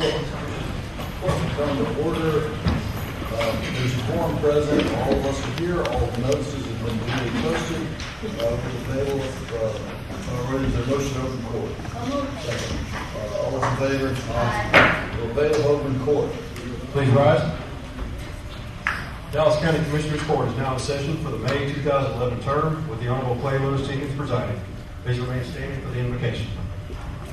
Court come to order. There's a quorum present. All of us are here. All the notices have been duly posted. Is there a motion to open court? Second. All those in favor? Aye. We'll avail open court. Please rise. Dallas County Commissioners Court is now in session for the May 2011 term with the Honorable Clay Lewis Jenkins presiding. Please remain standing for the invocation.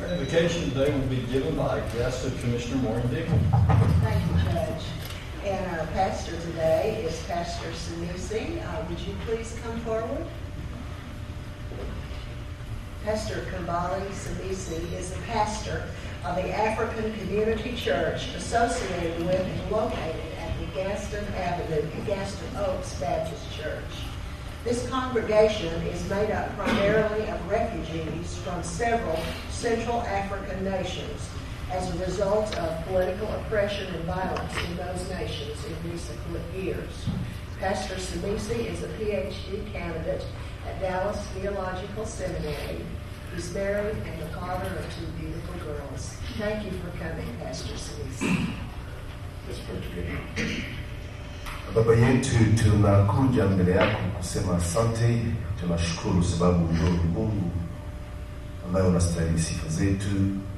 Our invocation today will be given by a guest of Commissioner Maureen Dickey. Thank you, Judge. And our pastor today is Pastor Sinisi. Would you please come forward? Pastor Kambali Sinisi is the pastor of the African Community Church associated with and located at the Gaston Oaks Baptist Church. This congregation is made up primarily of refugees from several Central African nations as a result of political oppression and violence in those nations in recent years. Pastor Sinisi is a PhD candidate at Dallas Theological Seminary. He's married and the father of two beautiful girls. Thank you for coming, Pastor Sinisi. Baba yetu, tunakuja mbele yako kusema asante. Tunashukuru sababu wewe ni Mungu ambaye unastahili sifa zetu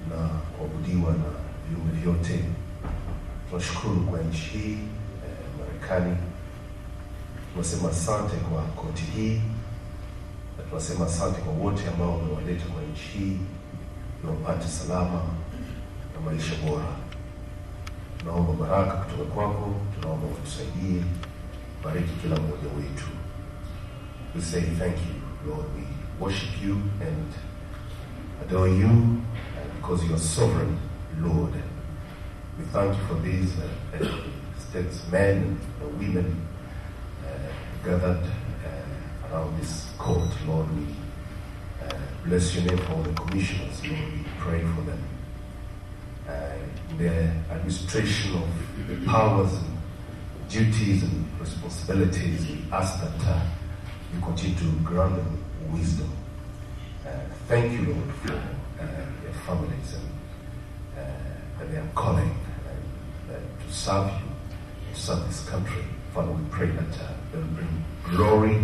na kuabudiwa na viumbe vyote. Tunashukuru kwa nchi hii Marekani. Tunasema asante kwa koti hii. Na tunasema asante kwa wote ambao wamewaleta kwa nchi hii na wapate salama na maisha bora. Tunaomba baraka kutoka kwako, tunaomba utusaidie, bariki kila mmoja wetu. We say thank you, Lord. We worship you and adore you, and because you are sovereign, Lord. We thank you for these states, men and women gathered around this court, Lord. We bless your name for all the commissioners, Lord. We pray for them. The administration of the powers and duties and responsibilities, we ask that you continue to grant them wisdom. Thank you, Lord, for their families and their calling to serve you, to serve this country. Father, we pray that they will bring glory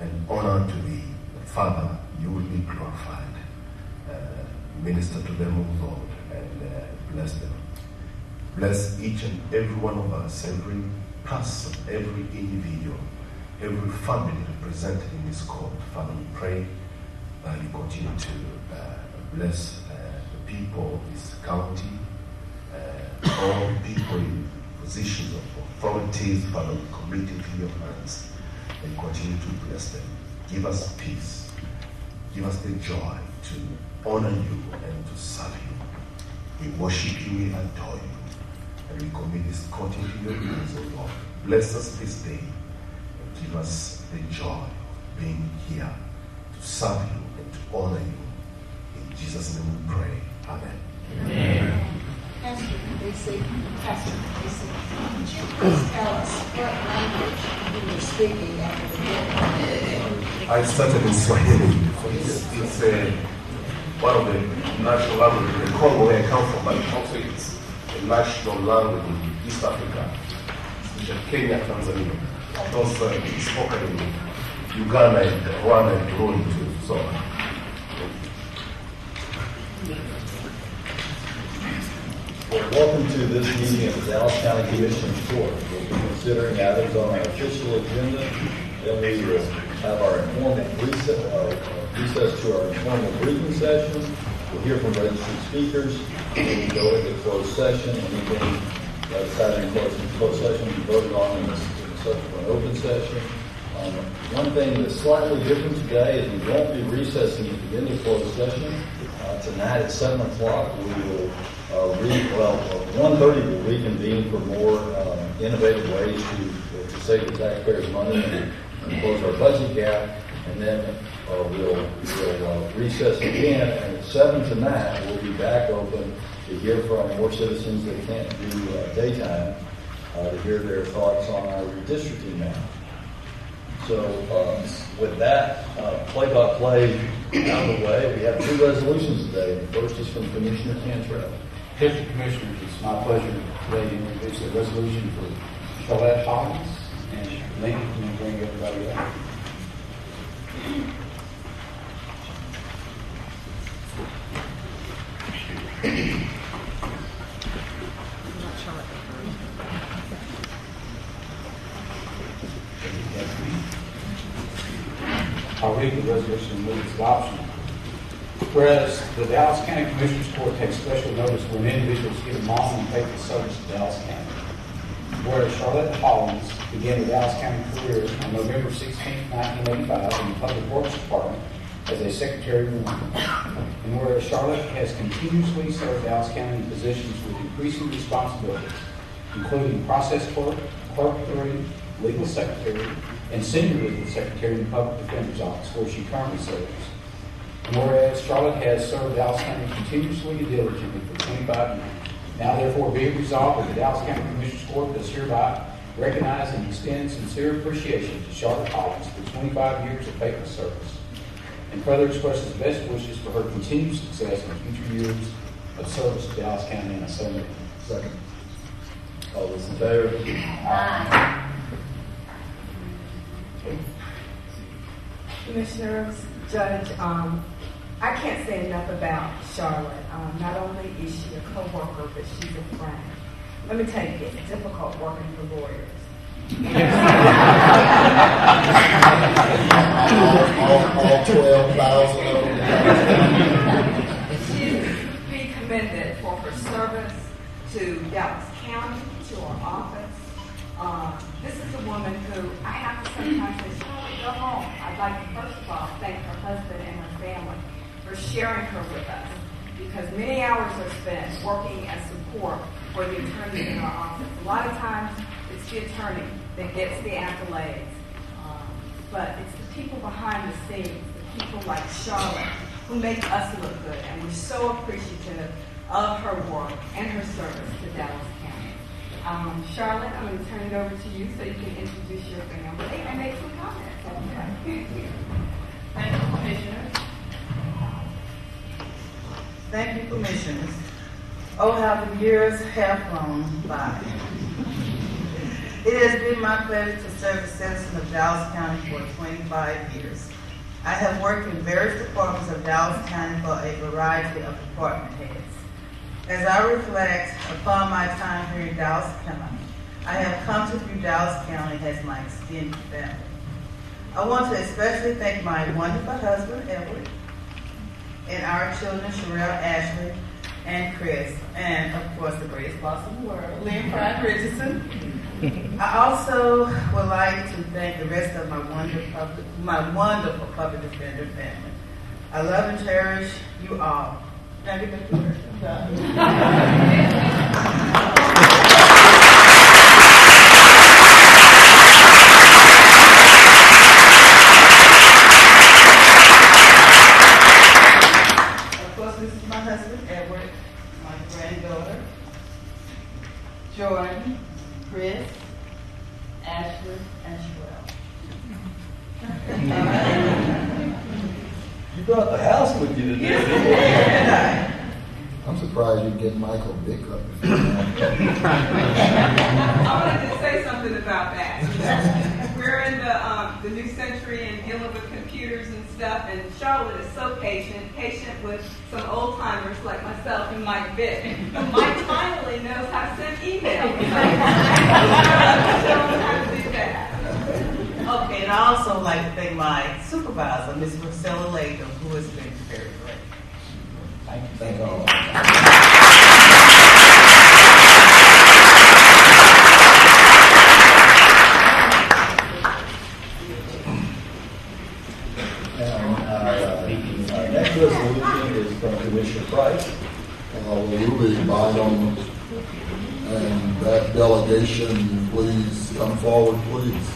and honor to thee. Father, you will be glorified. Minister to them, O Lord, and bless them. Bless each and every one of us, every person, every individual, every family represented in this court. Father, we pray that you continue to bless the people of this county, all people in positions of authorities. Father, we commit into your hands and continue to bless them. Give us peace. Give us the joy to honor you and to serve you. We worship you, we adore you, and we commit this court into your hands, O Lord. Bless us this day and give us the joy of being here to serve you and to honor you. In Jesus' name we pray. Amen. Amen. Pastor Casey, would you please tell us what language you were speaking at the beginning? I started in Swahili. It's one of the national languages in Congo, where I come from, but also it's a national language in East Africa, especially Kenya, Tanzania. Also it's spoken in Uganda and Rwanda and Burundi too. So, Well, welcome to this meeting of the Dallas County Commissioners Court. We'll be considering items on our official agenda. Then we will have our informal recess to our informal briefing session. We'll hear from registered speakers. Then we'll go into closed session. Anything decided in closed session we voted on in the subsequent open session. One thing that's slightly different today is we won't be recessing at the end of closed session. Tonight at 7 o'clock we will 1:30 we'll reconvene for more innovative ways to save the taxpayers money and close our budget gap. And then we'll recess again. And at 7 tonight we'll be back open to hear from more citizens that can't do daytime, to hear their thoughts on our redistricting map. So with that play-by-play out of the way, we have two resolutions today. The first is from Commissioner Cantrell. Deputy Commissioners, it's my pleasure today to introduce a resolution for Charlotte Hollins. And Lynn, I'm going to bring everybody up. I'll read the resolution and move its adoption. Whereas the Dallas County Commissioners Court takes special notice when individuals give a mom and faithful service to Dallas County. Whereas Charlotte Hollins began a Dallas County career on November 16, 1985 in the Public Works Department as a secretary of women. And whereas Charlotte has continuously served Dallas County in positions with increasing responsibilities, including process clerk, clerk 3, legal secretary, and senior legal secretary in the Public Defender's Office, where she currently serves. And whereas Charlotte has served Dallas County continuously and diligently for 25 years, now therefore be it resolved that the Dallas County Commissioners Court does hereby recognize and extend sincere appreciation to Charlotte Hollins for 25 years of faithful service, and further expresses best wishes for her continued success in future years of service to Dallas County, and I so move. Second. All those in favor? Aye. Commissioners, Judge, I can't say enough about Charlotte. Not only is she a co-worker, but she's a friend. Let me tell you, it's difficult working for lawyers. All 12,000 of them. She's to be commended for her service to Dallas County, to our office. This is a woman who I have to sometimes say, Charlotte, go home. I'd like to first of all thank her husband and her family for sharing her with us, because many hours are spent working as support for the attorney in our office. A lot of times it's the attorney that gets the accolades, but it's the people behind the scenes, the people like Charlotte, who make us look good, and we're so appreciative of her work and her service to Dallas County. Charlotte, I'm going to turn it over to you so you can introduce your family and make some comments. Okay. Thank you, Commissioners. Thank you, Commissioners. Oh, how the years have flown by. It has been my pleasure to serve as citizen of Dallas County for 25 years. I have worked in various departments of Dallas County for a variety of department heads. As I reflect upon my time here in Dallas County, I have come to view Dallas County as my extended family. I want to especially thank my wonderful husband, Edward, and our children, Sherelle, Ashley, and Chris, and of course the greatest boss in the world, Lynn Pride Richardson. I also would like to thank the rest of my wonderful public defender family. I love and cherish you all. Now get back to work. I'm done. This is my husband, Edward, my granddaughter, Jordan, Chris, Ashley, and Sherelle. You brought the house with you today. Yeah. I'm surprised you get Michael Vick up. I wanted to say something about that. We're in the new century and dealing with computers and stuff, and Charlotte is so patient with some old timers like myself and Mike Vick. Mike finally knows how to send emails. Show him how to do that. Okay, and I also like to thank my supervisor, Ms. Marcella Latham, who has been very great. Thank you. Thank all. Our next resolution is from Commissioner Price. Will you be Bynum and that delegation please come forward, please?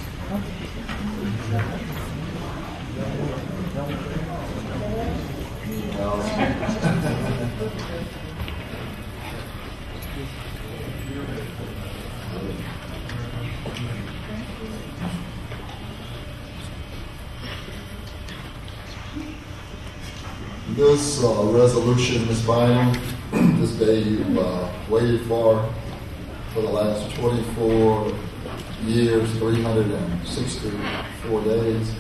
This resolution, Ms. Bynum, this day you've waited for the last 24 years, 364 days. It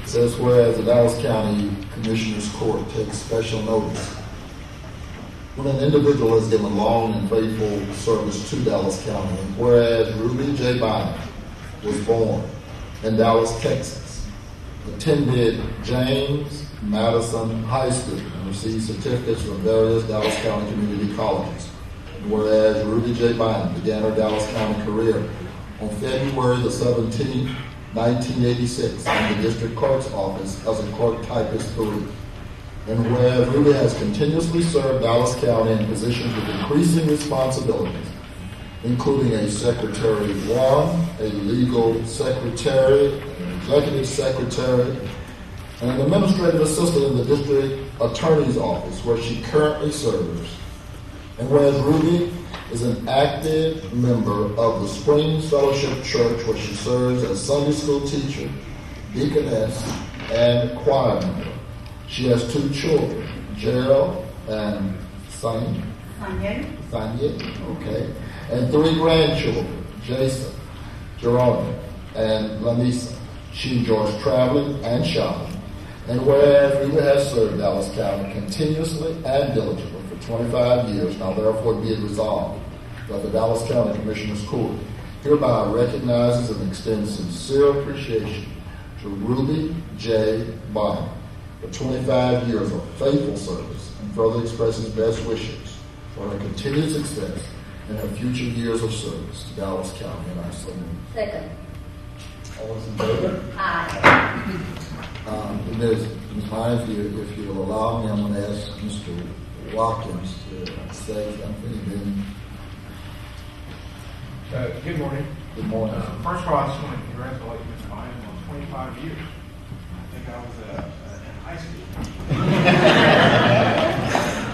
says, whereas the Dallas County Commissioners Court takes special notice when an individual has given long and faithful service to Dallas County, and whereas Ruby J. Bynum was born in Dallas, Texas, attended James Madison High School, and received certificates from various Dallas County community colleges. And whereas Ruby J. Bynum began her Dallas County career on February the 17th, 1986, in the district clerk's office as a clerk typist 3. And whereas Ruby has continuously served Dallas County in positions with increasing responsibilities, including a Secretary 1, a legal secretary, an executive secretary, and an administrative assistant in the district attorney's office where she currently serves. And whereas Ruby is an active member of the Springs Fellowship Church where she serves as Sunday school teacher, deaconess, and choir member. She has 2 children, Gerald and Sanye, okay, and 3 grandchildren, Jason, Geronimo, and Lanisa. She enjoys traveling and shopping. And whereas Ruby has served Dallas County continuously and diligently for 25 years, now therefore be it resolved that the Dallas County Commissioners Court hereby recognizes and extends sincere appreciation to Ruby J. Bynum for 25 years of faithful service, and further expresses best wishes for her continued success in her future years of service to Dallas County. And I so move. Second. All those in favor? Aye. Ms. Myers, if you'll allow me, I'm going to ask Mr. Watkins to say something. Good morning. Good morning. First of all, I just want to congratulate Ms. Bynum on 25 years. I think I was in high school.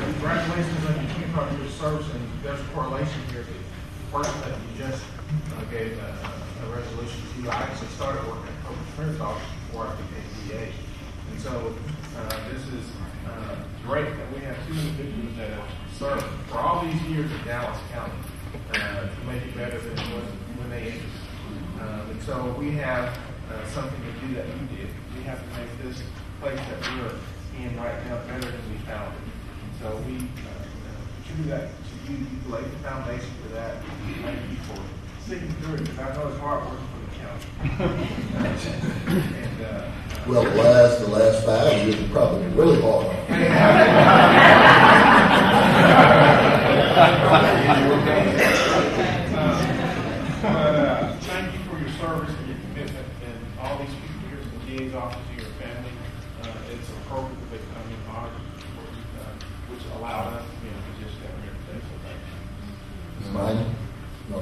Congratulations on your 25 years of service, and there's a correlation here. The person that you just gave a resolution to, I actually started working at Public Defender's Office before I became DA. And so this is great that we have 2 individuals that have served for all these years in Dallas County to make it better than it was when they entered. And so we have something to do that we did. We have to make this place that we're in right now better than we found it. And so we attribute that to you. You laid the foundation for that. Thank you for sticking through it, because I know it's hard working for the county. Well, the last 5 years are probably really hard. Thank you for your service and your commitment, and all these people here in the DA's office and your family. It's appropriate that they come and honor what you've done, which allowed us to be in a position that we're in today. So thank you. Ms. Myers? No.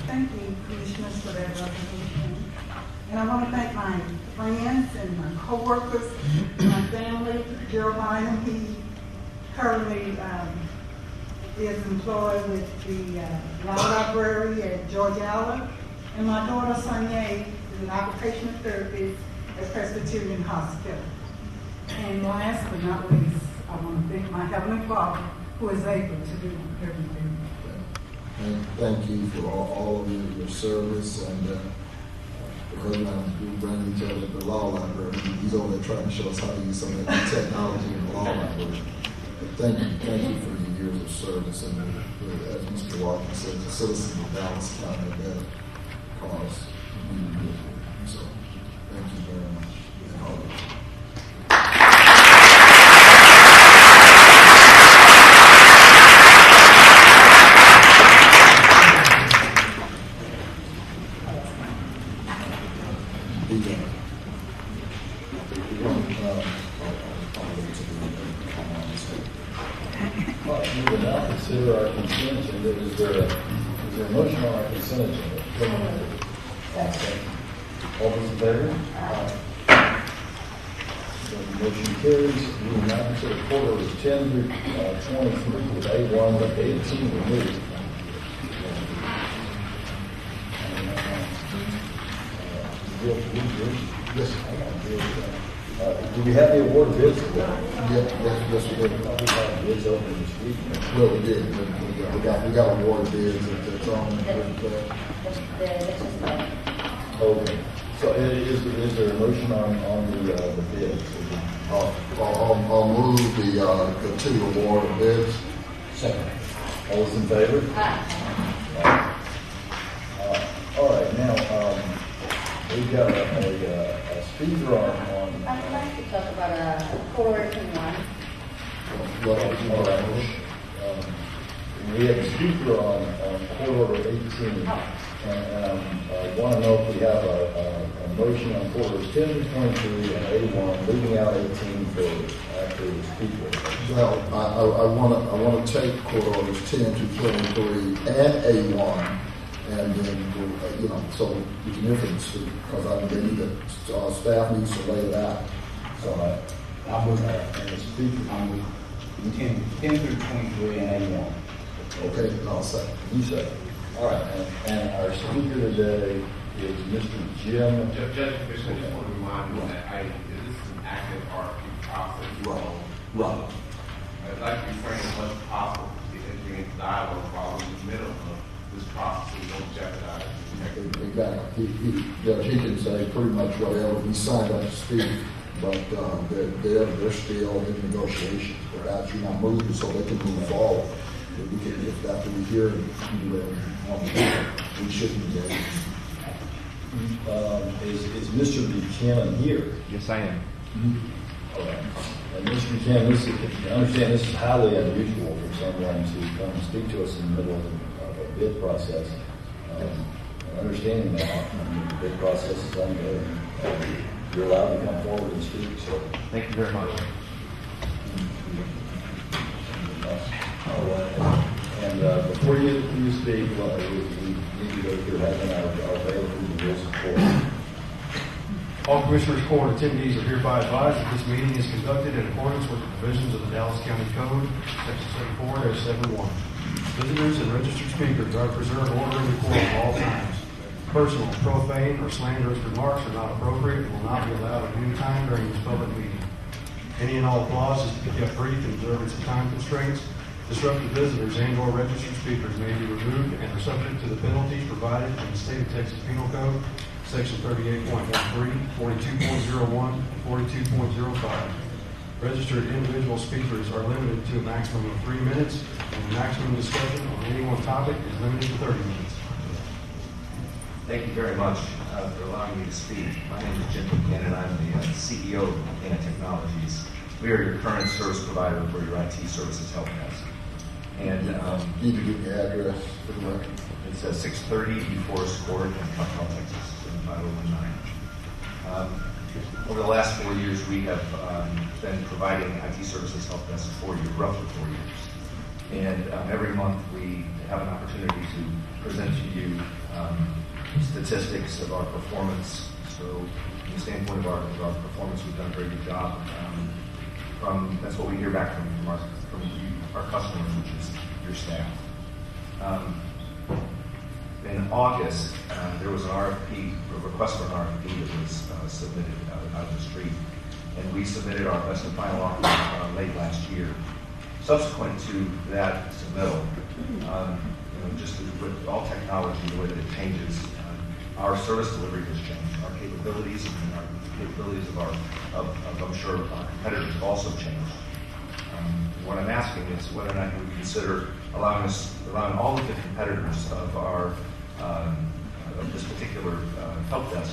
Thank you, Commissioners, for that resolution. And I want to thank my friends and my co-workers, my family. Gerald Bynum, he currently is employed with the law library at George Allen. And my daughter, Sanye, is an occupational therapist at Presbyterian Hospital. And last but not least, I want to thank my Heavenly Father, who is able to do everything. And thank you for all of your service, and because now we bring each other to the law library, he's over there trying to show us how to use some of that technology in the law library. But thank you for your years of service, and as Mr. Watkins said, the citizens of Dallas County that cause you. So thank you very much. And all of you. We will now consider our consent agenda. Is there a motion on our consent agenda? All those in favor? So the motion carries. We will now consider quarter orders 10 through 23 with A1 to A18 removed. Yes. Do we have the award bids today? Yes, we did. We have bids open this week. Well, we did. We got award bids that's on. Okay. So is there a motion on the bids? I'll move the two award of bids. Second. All those in favor? All right, now, we've got a speaker on. I'd like to talk about a coercion one. All right. We have a speaker on Court Order 18, and I want to know if we have a motion on Court Orders 10 to 23 and 81, leaving out 18 for after the speaker. Well, I want to take court orders 10 to 23 and A1, and then so we can influence it, because I believe that staff needs to lay it out. So I'll move that. and the speaker, I'm with 10 through 23 and 81. Okay, and I'll say. you say. All right, and our speaker today is Mr. Jim. Judge Commissioner, I just want to remind you that this is an active RFP process. Right. I'd like to refrain as much as possible to entering into dialogue while we're in the middle of this process, so we don't jeopardize the integrity. Exactly. He can say pretty much whatever. He signed up to speak, but they're still in negotiations. But as you're not moving, so they can move forward. If we can, if after we hear it, we shouldn't engage. Is Mr. Buchanan here? Yes, I am. All right. And Mr. Buchanan, I understand this is highly unusual for someone to come and speak to us in the middle of a bid process. Understanding that the bid process is ongoing, you're allowed to come forward and speak. So, Thank you very much. all right. And before you speak, we need to go through having our available rules of court. All Commissioners Court attendees are hereby advised that this meeting is conducted in accordance with the provisions of the Dallas County Code, Section 74-71. Visitors and registered speakers are to preserve order in the court at all times. Personal, profane, or slanderous remarks are not appropriate and will not be allowed at any time during this public meeting. Any and all applause is to be kept brief in observance of time constraints. Disruptive visitors and/or registered speakers may be removed and are subject to the penalties provided in the State of Texas Penal Code, Section 38.13, 42.01, and 42.05. Registered individual speakers are limited to a maximum of 3 minutes, and the maximum discussion on any one topic is limited to 30 minutes. Thank you very much for allowing me to speak. My name is Jim Buchanan. I'm the CEO of Buchanan Technologies. We are your current service provider for your IT services help desk. And Need to give me the address for the record. it's 630 DeForest Court in Cottonelle, Texas, 75019. Over the last 4 years, we have been providing IT services help desk for you, roughly 4 years. And every month we have an opportunity to present to you statistics of our performance. So from the standpoint of our performance, we've done a very good job. That's what we hear back from our customers, which is your staff. In August, there was an RFP, a request for an RFP that was submitted out of the street, and we submitted our best and final offer late last year. Subsequent to that submittal, just with all technology, the way that it changes, our service delivery has changed. Our capabilities and our capabilities of I'm sure our competitors have also changed. What I'm asking is whether or not you would consider allowing all of the competitors of this particular help desk,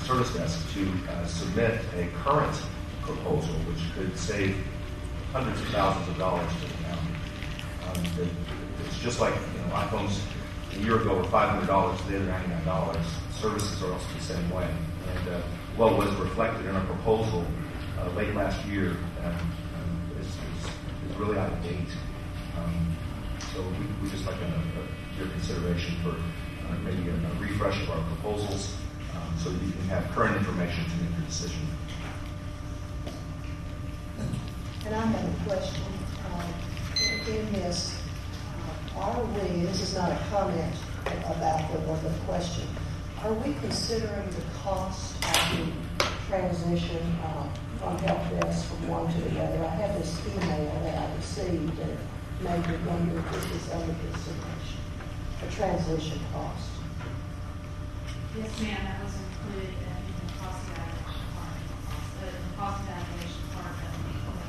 service desk, to submit a current proposal, which could save hundreds of thousands of dollars to the county. It's just like iPhones a year ago were $500, today they're $99. Services are also the same way. And what was reflected in our proposal late last year is really out of date. So we just like your consideration for maybe a refresh of our proposals so that you can have current information to make your decision. And I have a question. In this, this is not a comment about the question, are we considering the cost of the transition on help desk from one to the other. I have this email that I received that made me wonder if this is under consideration, a transition cost. Yes, ma'am, that was included in the cost evaluation part. The cost evaluation part that we were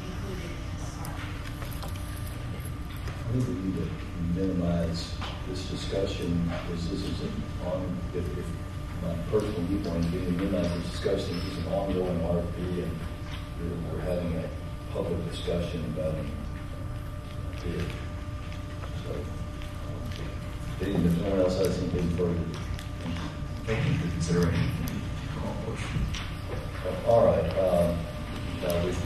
included in this part. I think we need to minimize this discussion, because this is if my personal viewpoint is being minimize this discussion, this is an ongoing RFP, and we're having a public discussion about it here. So, if no one else has anything further. Thank you for considering. All right,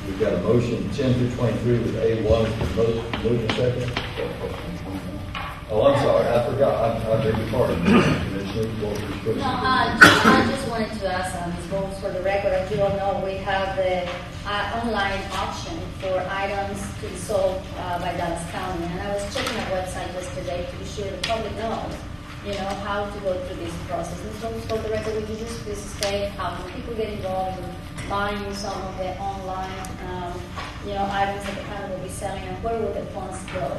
we've got a motion 10 through 23 with A1 moving second. Oh, I'm sorry, I forgot. I beg your pardon, Commissioner. No, I just wanted to ask Ms. Bowles, for the record, as you all know, we have the online auction for items to be sold by Dallas County. And I was checking our website yesterday to be sure the public knows, how to go through this process. Ms. Bowles, for the record, would you just please state how can people get involved in buying some of the online, items that the county will be selling, and where will the funds go?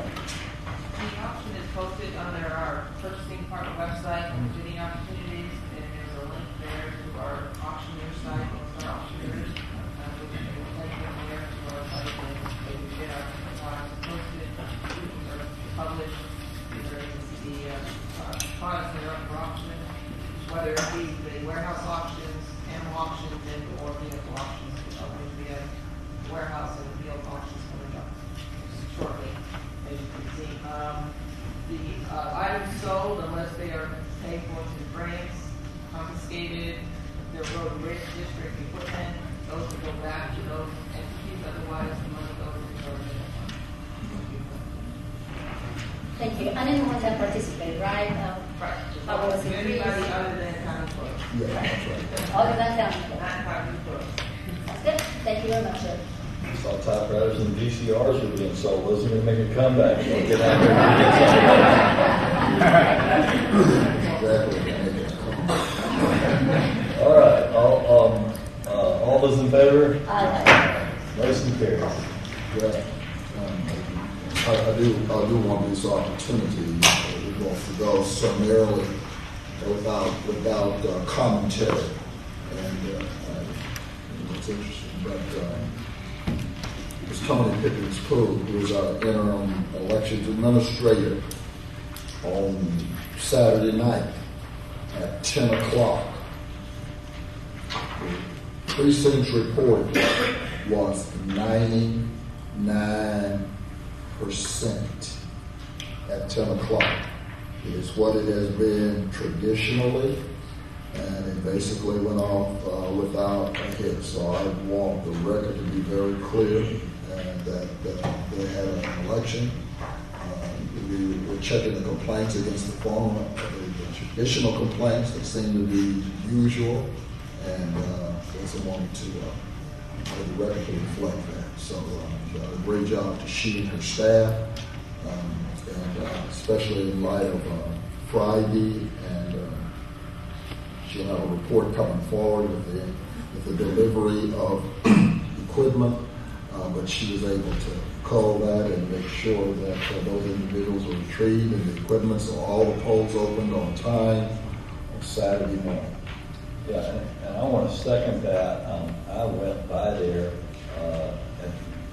The auction is posted on our purchasing department website, bidding opportunities, and there's a link there to our auctioneer site, most our auctioneers, which will take them there to our site, and they can get our products posted, or published, either in the products that are up for auction, whether it be the warehouse auctions, animal auctions, and or vehicle auctions, which will be a warehouse and vehicle auctions coming up shortly. As you can see, the items sold, unless they are paid for to grants, confiscated, their road and bridge district equipment, those will go back to those entities, otherwise the money goes into our general fund. Thank you. And anyone can participate, right? Right. How was it? Anybody other than county clerk. Yeah, that's right. Other than county clerk. Not county clerk. That's good. Thank you very much, sir. Saw typewriters and VCRs were being sold. Those are going to make a comeback. We'll get out there. All right. All those in favor? Aye. Motion carries. Yeah. I do want this opportunity to go summarily without commentary, and it's interesting, but Ms. Tony Pickens-Poole, who is our interim elections administrator, on Saturday night at 10 o'clock, the precinct's report was 99% at 10 o'clock. It is what it has been traditionally, and it basically went off without a hit. So I want the record to be very clear, and that they had an election. We were checking the complaints against the phone, the traditional complaints that seem to be usual, and also wanted to for the record to reflect that. So a great job to she and her staff, and especially in light of Friday, and she'll have a report coming forward with the delivery of equipment, but she was able to call that and make sure that those individuals were retrieved and the equipment, so all the polls opened on time on Saturday morning. Yeah, and I want to second that. I went by there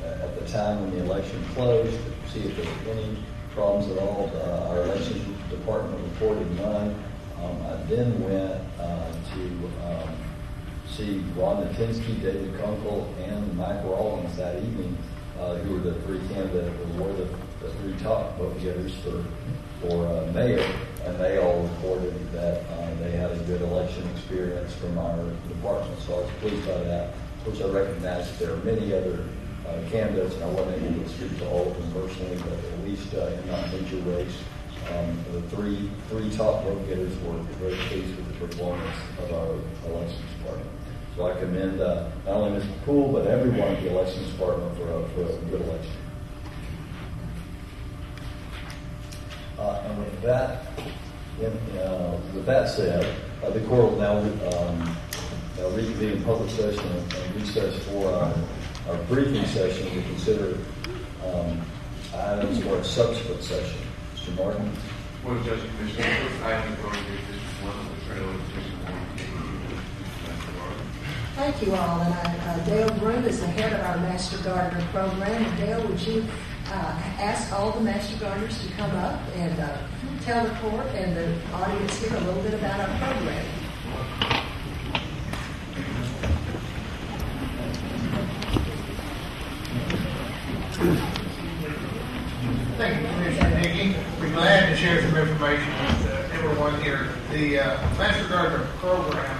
at the time when the election closed to see if there were any problems at all. Our elections department reported none. I then went to see Ron Natinsky, David Kunkel, and Mike Rawlings that evening, who were the three candidates, who were the three top vote-getters for mayor, and they all reported that they had a good election experience from our department. So I was pleased by that. Of course, I recognize that there are many other candidates, and I wasn't able to speak to all of them personally, but at least in my major race, the three top vote-getters were very pleased with the performance of our elections department. So I commend not only Mr. Poole, but everyone at the elections department for a good election. And with that said, the court will now reconvene in public session and recess for our briefing session to consider items for a subsequent session. Mr. Martin? Well, Judge Commissioner, first item is going to be District 1 of the Trail of District 1. Thank you all, and Dale Broom is the head of our Master Gardener program. And Dale, would you ask all the Master Gardeners to come up and tell the court and the audience here a little bit about our program? Thank you, Commissioner Dickey. We're glad to share some information with everyone here. The Master Gardener program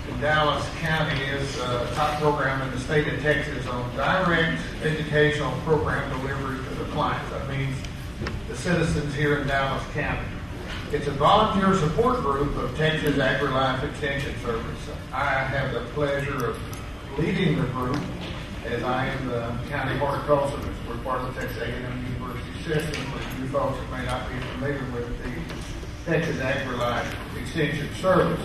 in Dallas County is a top program in the state of Texas on direct educational program delivery to the clients. That means the citizens here in Dallas County. It's a volunteer support group of Texas AgriLife Extension Service. I have the pleasure of leading the group as I am the county horticulturist. We're part of the Texas A&M University system. For you folks that may not be familiar with the Texas AgriLife Extension Service.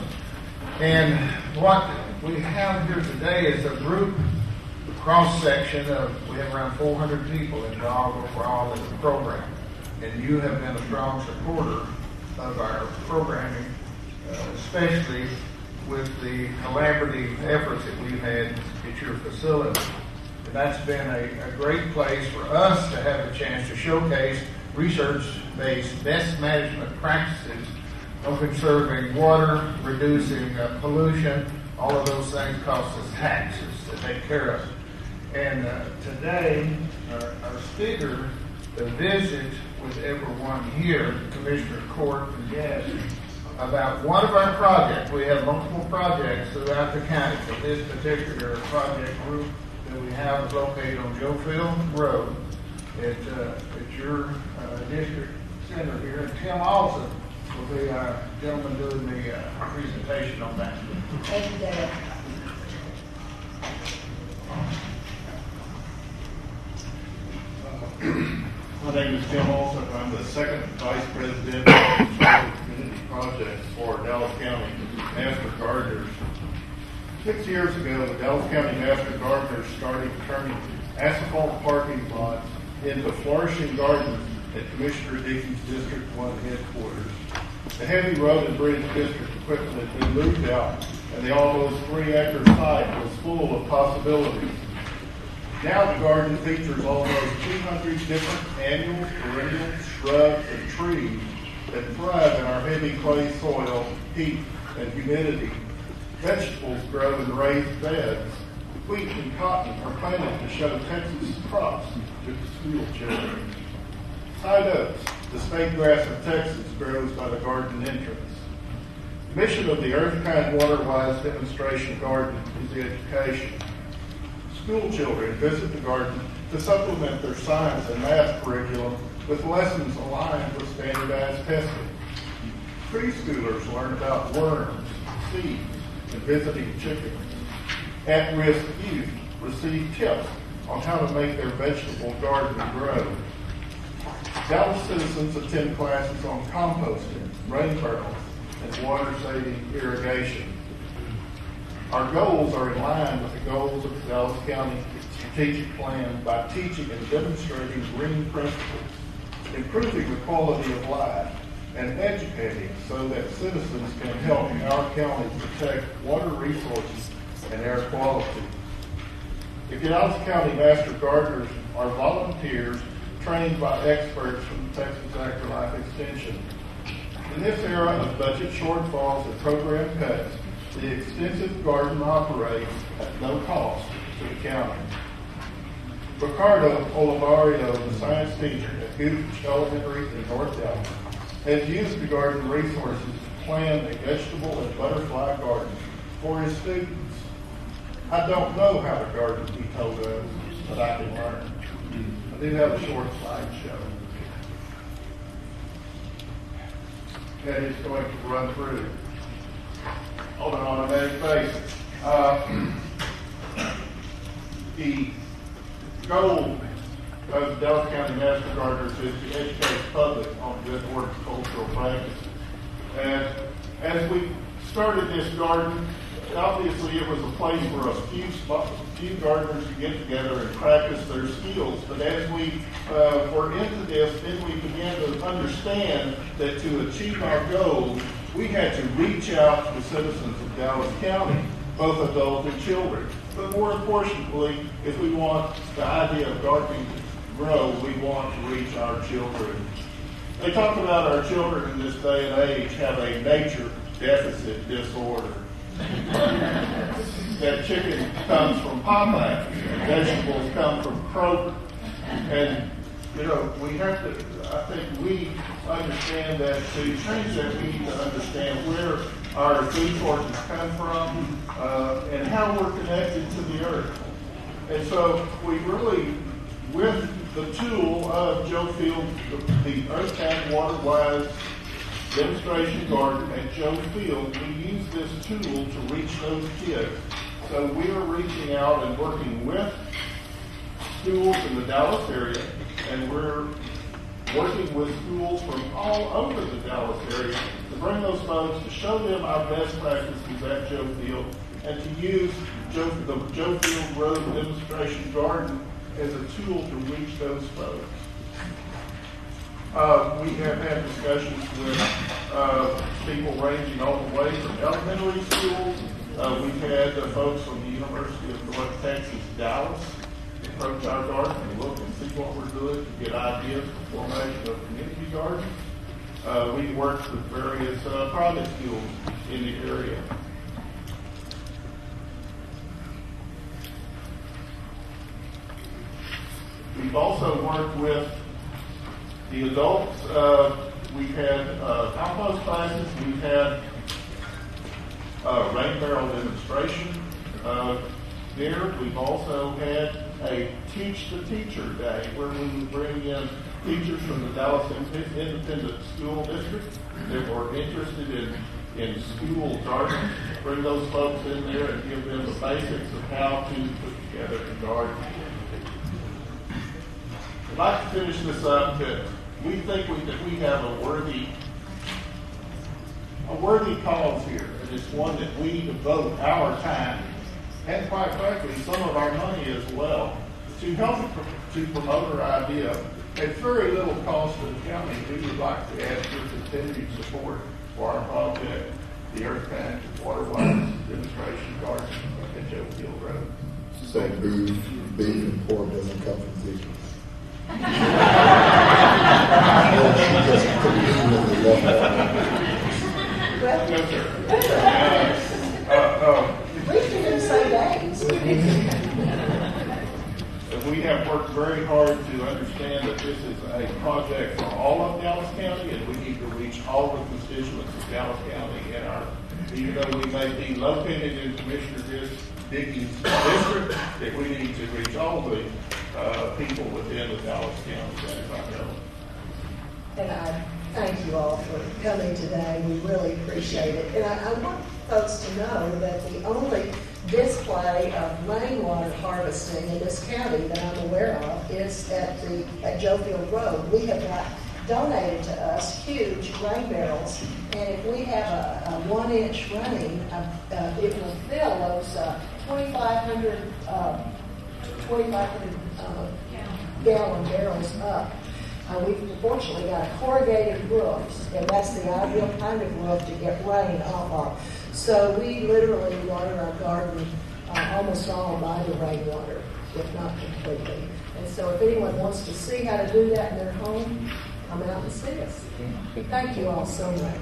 And what we have here today is a group cross-section of, we have around 400 people involved overall in the program. And you have been a strong supporter of our programming, especially with the collaborative efforts that we've had at your facility. And that's been a great place for us to have a chance to showcase research-based best management practices on conserving water, reducing pollution. All of those things cost us taxes to take care of. And today, our speaker, the visit with everyone here, Commissioner Court and guests, about one of our projects. We have multiple projects throughout the county, but this particular project group that we have is located on Joe Field Road at your district center here. And Tim Alston will be our gentleman doing the presentation on that. Thank you, Dale. My name is Tim Olson. I'm the second vice president of community projects for Dallas County Master Gardeners. 6 years ago, the Dallas County Master Gardeners started turning asphalt parking lots into flourishing gardens at Commissioner Dickey's District 1 headquarters. The heavy road and bridge district equipment had been moved out, and the almost 3-acre site was full of possibilities. Now the garden features almost 200 different annuals, perennials, shrubs, and trees that thrive in our heavy clay soil, heat, and humidity. Vegetables grow in raised beds. Wheat and cotton are planted to show Texas crops to the school children. Side oaks, the state grass of Texas, grows by the garden entrance. The mission of the Earth Kind Water Wise Demonstration Garden is the education. School children visit the garden to supplement their science and math curriculum with lessons aligned with standardized testing. Preschoolers learn about worms, seeds, and visiting chickens. At-risk youth receive tips on how to make their vegetable garden grow. Dallas citizens attend classes on composting, rain barrels, and water-saving irrigation. Our goals are in line with the goals of the Dallas County Strategic Plan by teaching and demonstrating green principles, improving the quality of life, and educating so that citizens can help our county protect water resources and air quality. The Dallas County Master Gardeners are volunteers trained by experts from Texas AgriLife Extension. In this era of budget shortfalls and program cuts, the extensive garden operates at no cost to the county. Ricardo Olivario, the science teacher at Goodrich Elementary in North Dallas, has used the garden resources to plan a vegetable and butterfly garden for his students. I don't know how to garden, he told us, but I can learn. I do have a short slideshow that is going to run through. On an automatic basis. The goal of the Dallas County Master Gardeners is to educate the public on good horticultural practices. And as we started this garden, obviously it was a place for a few gardeners to get together and practice their skills. But as we were into this, then we began to understand that to achieve our goals, we had to reach out to the citizens of Dallas County, both adults and children. But more importantly, if we want the idea of gardening to grow, we want to reach our children. They talk about our children in this day and age have a nature deficit disorder. That chicken comes from Popeye, and vegetables come from Kroger. And, we have to, I think we understand that to change that, we need to understand where our food sources come from and how we're connected to the earth. And so we really, with the tool of Joe Field, the Earth Tank Water Wise demonstration garden at Joe Field, we use this tool to reach those kids. So we are reaching out and working with schools in the Dallas area, and we're working with schools from all over the Dallas area to bring those folks, to show them our best practices at Joe Field, and to use the Joe Field Road Demonstration Garden as a tool to reach those folks. We have had discussions with people ranging all the way from elementary schools. We've had folks from the University of North Texas, Dallas, approach our garden and look and see what we're doing to get ideas for formation of community gardens. We worked with various private schools in the area. We've also worked with the adults. We've had compost classes. We've had rain barrel demonstration there. We've also had a Teach the Teacher Day where we would bring in teachers from the Dallas Independent School District that were interested in school gardening. Bring those folks in there and give them the basics of how to put together a garden. I'd like to finish this up that we think that we have a worthy cause here, and it's one that we devote our time and, quite frankly, some of our money as well to help to promote our idea. At very little cost to the county, we would like to ask for continued support for our project, the Earth Tank Water Wise Demonstration Garden at Joe Field Road. So beef and pork doesn't come from Zeke. Yes, sir. We didn't say days. We have worked very hard to understand that this is a project for all of Dallas County, and we need to reach all the constituents of Dallas County. Even though we may be located in Commissioner Dickey's district, that we need to reach all the people within the Dallas County. That is our goal. And I thank you all for coming today. We really appreciate it. And I want folks to know that the only display of rainwater harvesting in this county that I'm aware of is at Joe Field Road. We have got donated to us huge rain barrels, and if we have a 1-inch rain, it will fill those 2,500 gallon barrels up. We've fortunately got a corrugated roof, and that's the ideal kind of roof to get rain off of. So we literally water our garden almost all by the rainwater, if not completely. And so if anyone wants to see how to do that in their home, come out and see us. Thank you all so much.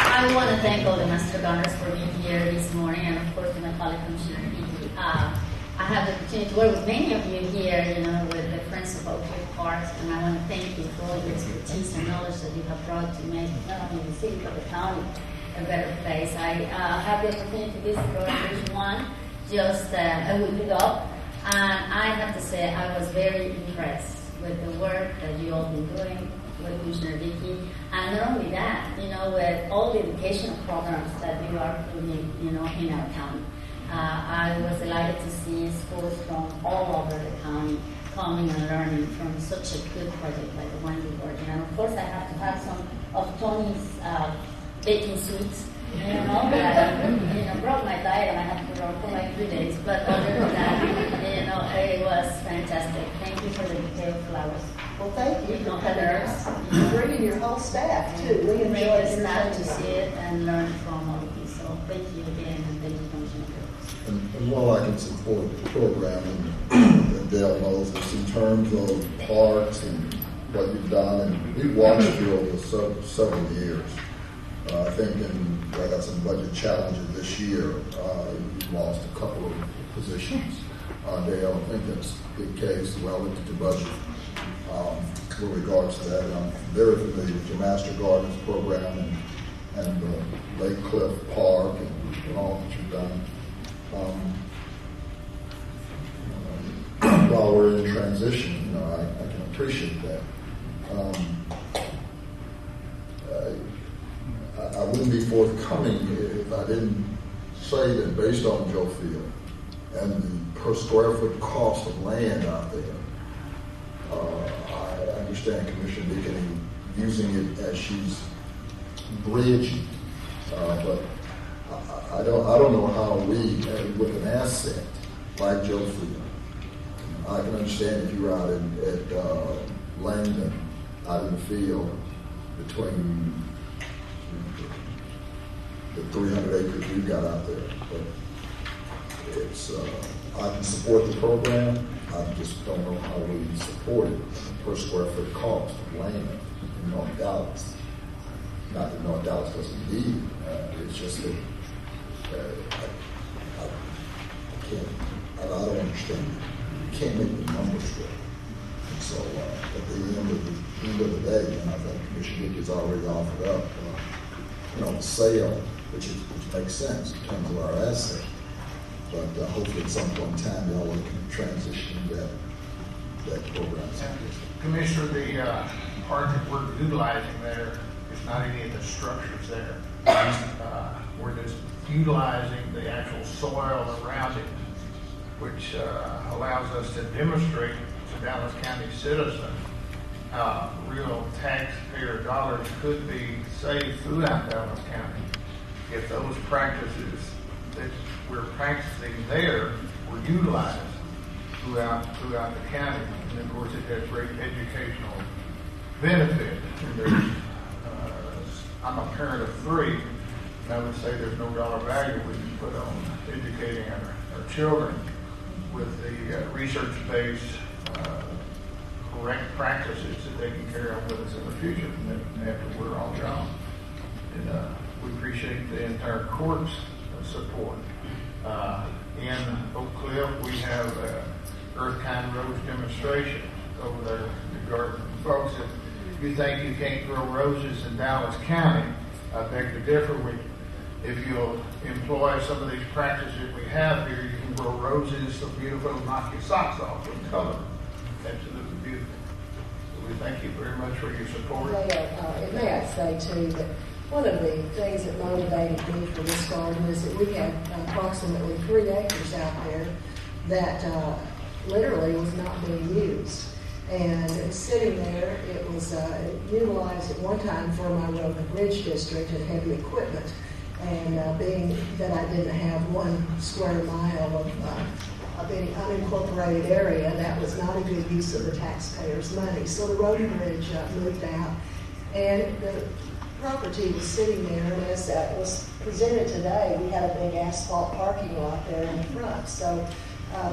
I want to thank all the master gardeners for being here this morning, and of course to my colleague Commissioner Dickey. I have the opportunity to work with many of you here, with the Friends of Oak Cliff Park, and I want to thank you for all your expertise and knowledge that you have brought to make not only the city but the county a better place. I had the opportunity to visit Royal Bridge 1 just a week ago, and I have to say I was very impressed with the work that you all been doing with Commissioner Dickey, and not only that, with all the educational programs that you are doing, in our county. I was delighted to see schools from all over the county coming and learning from such a good project like the one you're working on. Of course, I have to have some of Tony's baking sweets. Broke my diet and I had to run for like 3 days. But other than that, it was fantastic. Thank you for the detailed flowers. Well, thank you for Colors. bringing your whole staff too. We Bring enjoyed the staff to entertaining see it and learn from all of you. So thank you again, and thank you, Commissioner Phillips. And while I can support the program, and Dale knows this in terms of parks and what you've done, and we watched you over several years. I think I got some budget challenges this year. You lost a couple of positions. Dale, I think that's a good case. Well, I looked at the budget with regards to that. And I'm very familiar with your Master Gardens program and Lake Cliff Park and all that you've done. While we're in transition, I can appreciate that. I wouldn't be forthcoming if I didn't say that based on Joe Field and the per square foot cost of land out there, I understand Commissioner Deacon using it as she's bridging, but I don't know how we, with an asset like Joe Field, I can understand if you're out at Langdon, out in the field between the 300 acres you've got out there, but it's I can support the program. I just don't know how we support it per square foot cost of land in North Dallas. Not that North Dallas doesn't need it. It's just that I can't. I don't understand. You can't make the numbers work. And so at the end of the day, and I think Commissioner Dickey has already offered up, sale, which makes sense in terms of our asset. But hopefully at some point in time, y'all can transition that program. Commissioner, the part that we're utilizing there is not any of the structures there. We're just utilizing the actual soil around it, which allows us to demonstrate to Dallas County citizens how real taxpayer dollars could be saved throughout Dallas County if those practices that we're practicing there were utilized throughout the county. And of course, it has great educational benefit. And I'm a parent of 3, and I would say there's no dollar value we can put on educating our children with the research-based correct practices that they can carry on with us in the future after we're all gone. And we appreciate the entire court's support. In Oak Cliff, we have Earth-Kind Rose demonstration over there in the garden. Folks, if you think you can't grow roses in Dallas County, I beg to differ with you. If you'll employ some of these practices we have here, you can grow roses so beautiful it'll knock your socks off with color. Absolutely beautiful. So we thank you very much for your support. May I say too that one of the things that motivated me for this garden is that we had approximately 3 acres out there that literally was not being used. And sitting there, it was utilized at one time for my road and bridge district and heavy equipment. And being that I didn't have 1 square mile of any unincorporated area, that was not a good use of the taxpayers' money. So the road and bridge moved out, and the property was sitting there, and as was presented today, we had a big asphalt parking lot there in the front. So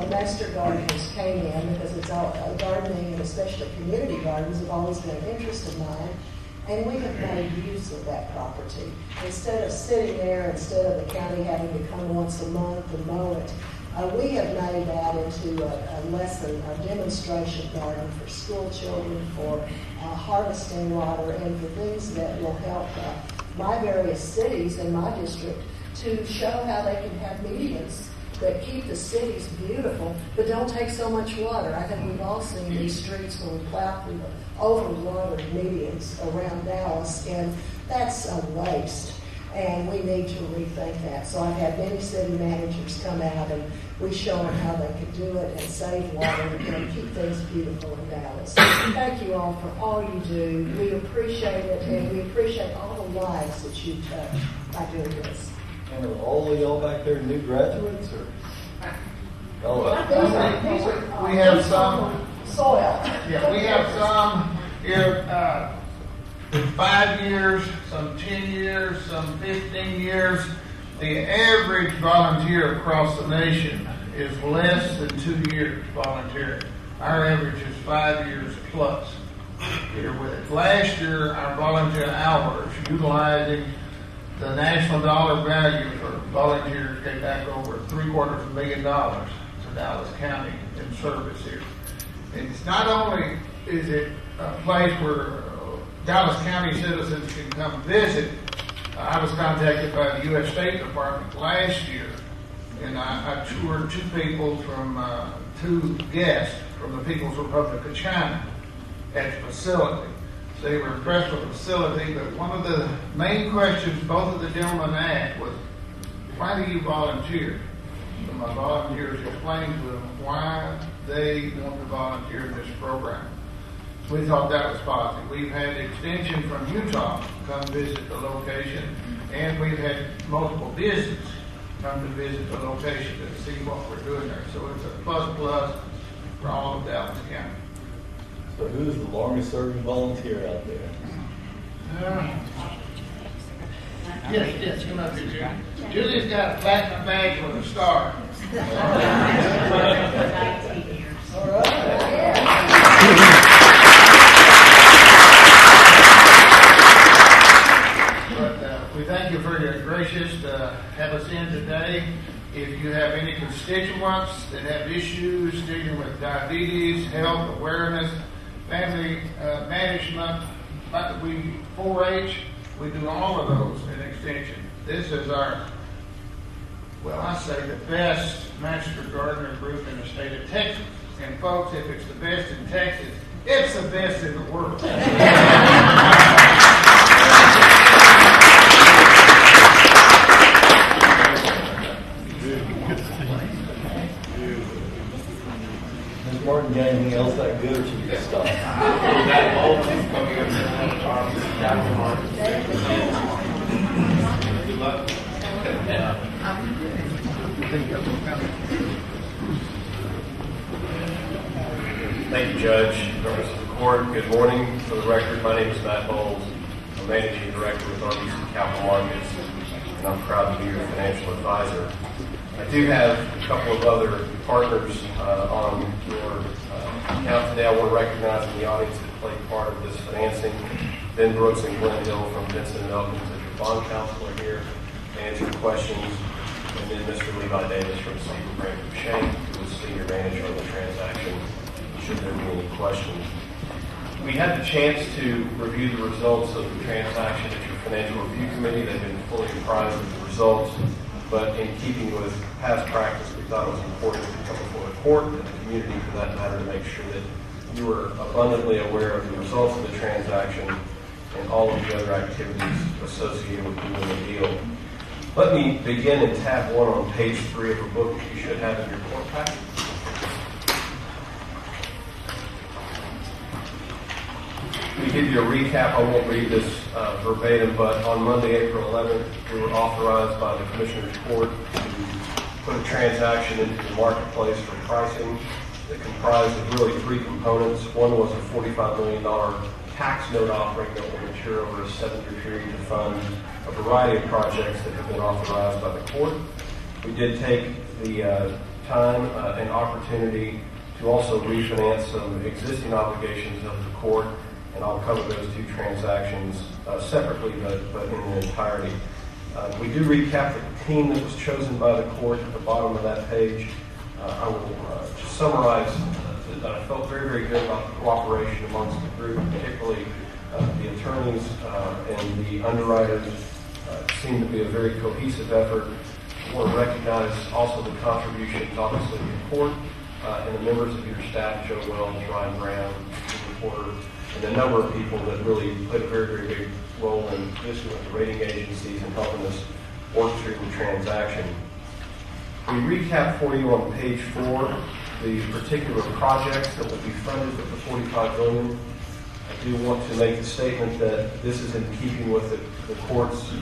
the Master Gardeners came in because it's all gardening, and especially community gardens, have always been an interest of mine. And we have made use of that property. Instead of sitting there, instead of the county having to come once a month and mow it, we have made that into a demonstration garden for school children, for harvesting water, and for things that will help my various cities in my district to show how they can have medians that keep the cities beautiful, but don't take so much water. I think we've all seen these streets when we plow through the overwatered medians around Dallas, and that's a waste. and we need to rethink that. So I've had many city managers come out, and we show them how they could do it and save water and keep things beautiful in Dallas. So thank you all for all you do. We appreciate it, and we appreciate all the lives that you touch by doing this. And are all of y'all back there new graduates, or? We have some. Soil. Yeah, we have some here, 5 years, some 10 years, some 15 years. The average volunteer across the nation is less than 2 years volunteering. Our average is 5 years plus here with it. Last year, our volunteer hours, utilizing the national dollar value for volunteers, gave back over $750,000 to Dallas County in service here. And it's not only is it a place where Dallas County citizens can come visit. I was contacted by the U.S. State Department last year, and I toured two guests from the People's Republic of China at the facility. They were impressed with the facility, but one of the main questions both of the gentlemen asked was, why do you volunteer? So my volunteers explained to them why they want to volunteer in this program. So we thought that was positive. We've had extension from Utah come visit the location, and we've had multiple visits come to visit the location to see what we're doing there. So it's a plus for all of Dallas County. So who's the longest serving volunteer out there? Yes, come up here, Julie. Julie's got a platinum badge with a star. All right. But we thank you for your gracious to have us in today. If you have any constituents that have issues dealing with diabetes, health awareness, family management, like we 4-H, we do all of those in extension. This is our, well, I say the best Master Gardener group in the state of Texas. And folks, if it's the best in Texas, it's the best in the world. Ms. Martin, got anything else that good, or should we just stop? Good luck. Thank you, Judge. Members of the court, good morning. For the record, my name is Matt Bowles. I'm Managing Director with RBC Capital Markets, and I'm proud to be your financial advisor. I do have a couple of other partners on your account today. I want to recognize in the audience that played part of this financing. Ben Brooks and Glenn Hill from Vincent & Elkins as your bond counsel are here to answer questions. And then Mr. Levi Davis from Stephen Brand Shane, who is senior manager on the transaction, should there be any questions. We had the chance to review the results of the transaction at your financial review committee. They've been fully apprised of the results, but in keeping with past practice, we thought it was important to come before the court and the community, for that matter, to make sure that you were abundantly aware of the results of the transaction and all of the other activities associated with doing the deal. Let me begin in tab 1 on page 3 of a book that you should have in your court packet. We give you a recap. I won't read this verbatim, but on Monday, April 11th, we were authorized by the Commissioner's Court to put a transaction into the marketplace for pricing that comprised of really 3 components. One was a $45 million tax note offering that will mature over a 7-year period to fund a variety of projects that have been authorized by the court. We did take the time and opportunity to also refinance some existing obligations of the court, and I'll cover those 2 transactions separately, but in their entirety. We do recap the team that was chosen by the court at the bottom of that page. I will just summarize that I felt very, very good about the cooperation amongst the group, particularly the attorneys and the underwriters. It seemed to be a very cohesive effort. I want to recognize also the contributions, obviously, of the court and the members of your staff, Joe Wells, Ryan Brown, Stephen Porter, and a number of people that really played a very, very big role in this with the rating agencies and helping us work through the transaction. We recap for you on page 4 the particular projects that will be funded with the $45 million. I do want to make the statement that this is in keeping with the court's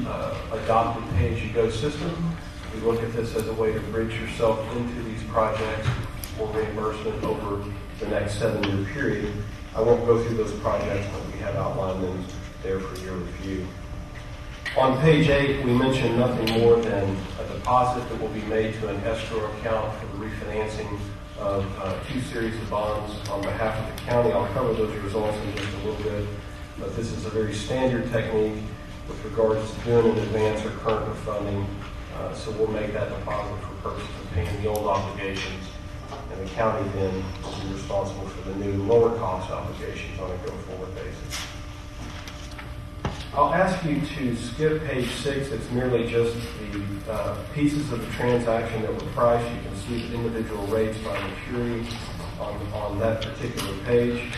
adopted pay-as-you-go system. We look at this as a way to bridge yourself into these projects for reimbursement over the next 7-year period. I won't go through those projects, but we have outlined them there for your review. On page 8, we mention nothing more than a deposit that will be made to an escrow account for the refinancing of 2 series of bonds on behalf of the county. I'll cover those results in just a little bit, but this is a very standard technique with regards to doing an advance or current of funding. So we'll make that deposit for purposes of paying the old obligations, and the county then will be responsible for the new lower cost obligations on a go-forward basis. I'll ask you to skip page 6. It's merely just the pieces of the transaction that were priced. You can see the individual rates by maturity on that particular page.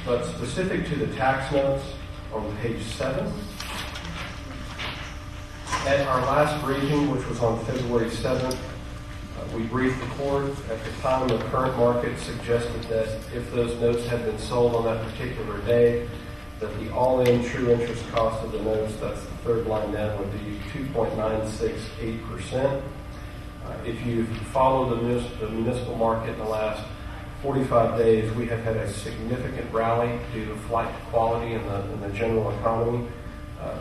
But specific to the tax notes on page 7, at our last briefing, which was on February 7th, we briefed the court. At the time, the current market suggested that if those notes had been sold on that particular day, that the all-in true interest cost of the notes, that's the third line down, would be 2.968%. If you follow the municipal market in the last 45 days, we have had a significant rally due to flight to quality in the general economy.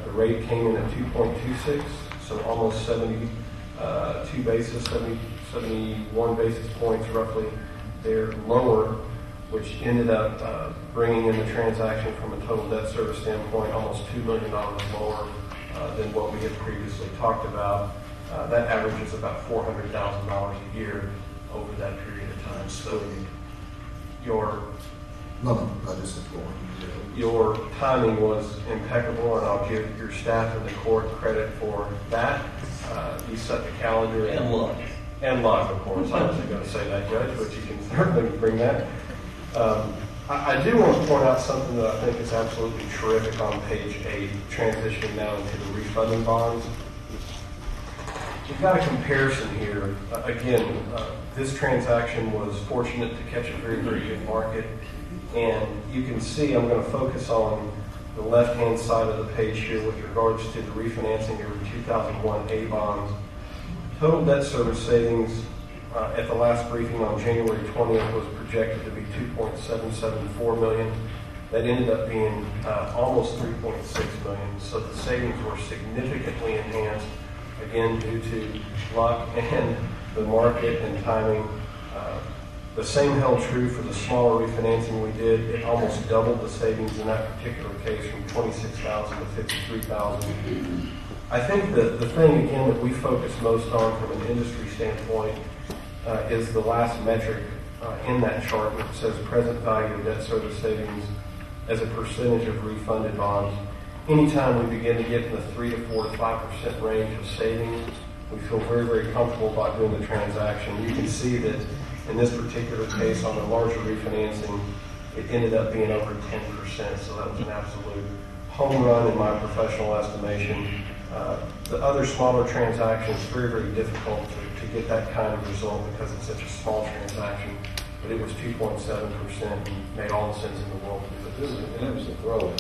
The rate came in at 2.26, so almost 71 basis points roughly there lower, which ended up bringing in the transaction from a total debt service standpoint almost $2 million lower than what we had previously talked about. That averages about $400,000 a year over that period of time. So your timing was impeccable, and I'll give your staff and the court credit for that. You set the calendar. And luck. And luck, of course. I wasn't going to say that, Judge, but you can certainly bring that. I do want to point out something that I think is absolutely terrific on page 8, transitioning now into the refunding bonds. You've got a comparison here. Again, this transaction was fortunate to catch a very, very good market. And you can see I'm going to focus on the left-hand side of the page here with regards to the refinancing of your 2001 A bonds. Total debt service savings at the last briefing on January 20th was projected to be $2.774 million. That ended up being almost $3.6 million. So the savings were significantly enhanced, again, due to luck and the market and timing. The same held true for the smaller refinancing we did. It almost doubled the savings in that particular case from $26,000 to $53,000. I think the thing, again, that we focus most on from an industry standpoint is the last metric in that chart, which says present value of debt service savings as a percentage of refunded bonds. Anytime we begin to get in the 3 to 4 to 5% range of savings, we feel very, very comfortable about doing the transaction. You can see that in this particular case, on the larger refinancing, it ended up being over 10%, so that was an absolute home run in my professional estimation. The other smaller transactions, very, very difficult to get that kind of result because it's such a small transaction, but it was 2.7% and made all the sense in the world to do it. And it was a throw-in.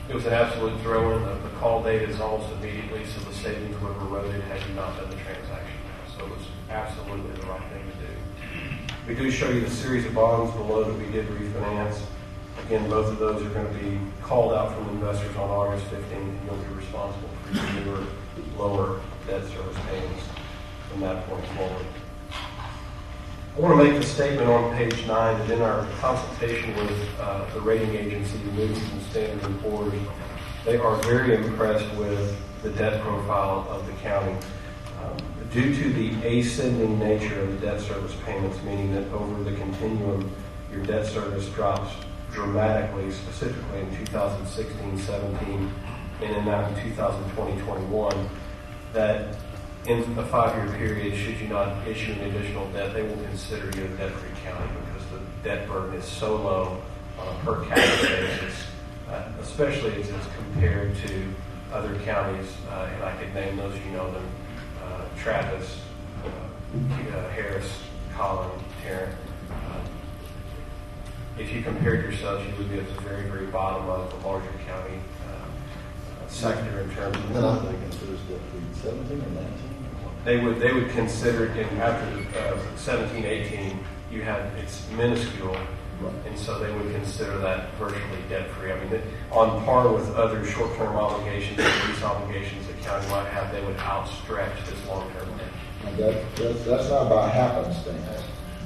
It was an absolute throw-in. The call date is almost immediately, so the savings would have eroded had you not done the transaction. So it was absolutely the right thing to do. We do show you the series of bonds below that we did refinance. Again, both of those are going to be called out from investors on August 15th, and you'll be responsible for your newer, lower debt service payments from that point forward. I want to make the statement on page 9 that in our consultation with the rating agency, Moody's and Standard & Poor's, they are very impressed with the debt profile of the county. Due to the ascending nature of the debt service payments, meaning that over the continuum, your debt service drops dramatically, specifically in 2016-17, and in 2020-21, that in a 5-year period, should you not issue an additional debt, they will consider you a debt-free county because the debt burden is so low on a per capita basis, especially as it's compared to other counties, and I could name those, you know them, Travis, Harris, Collin, Tarrant. If you compared yourselves, you would be at the very, very bottom of the larger county sector in terms of. And I think consider step 17 or 19. They would consider after 17, 18, you have it's minuscule, Right. and so they would consider that virtually debt free. I mean, on par with other short-term obligations and lease obligations the county might have, they would outstretch this long-term debt. And that's not by happenstance.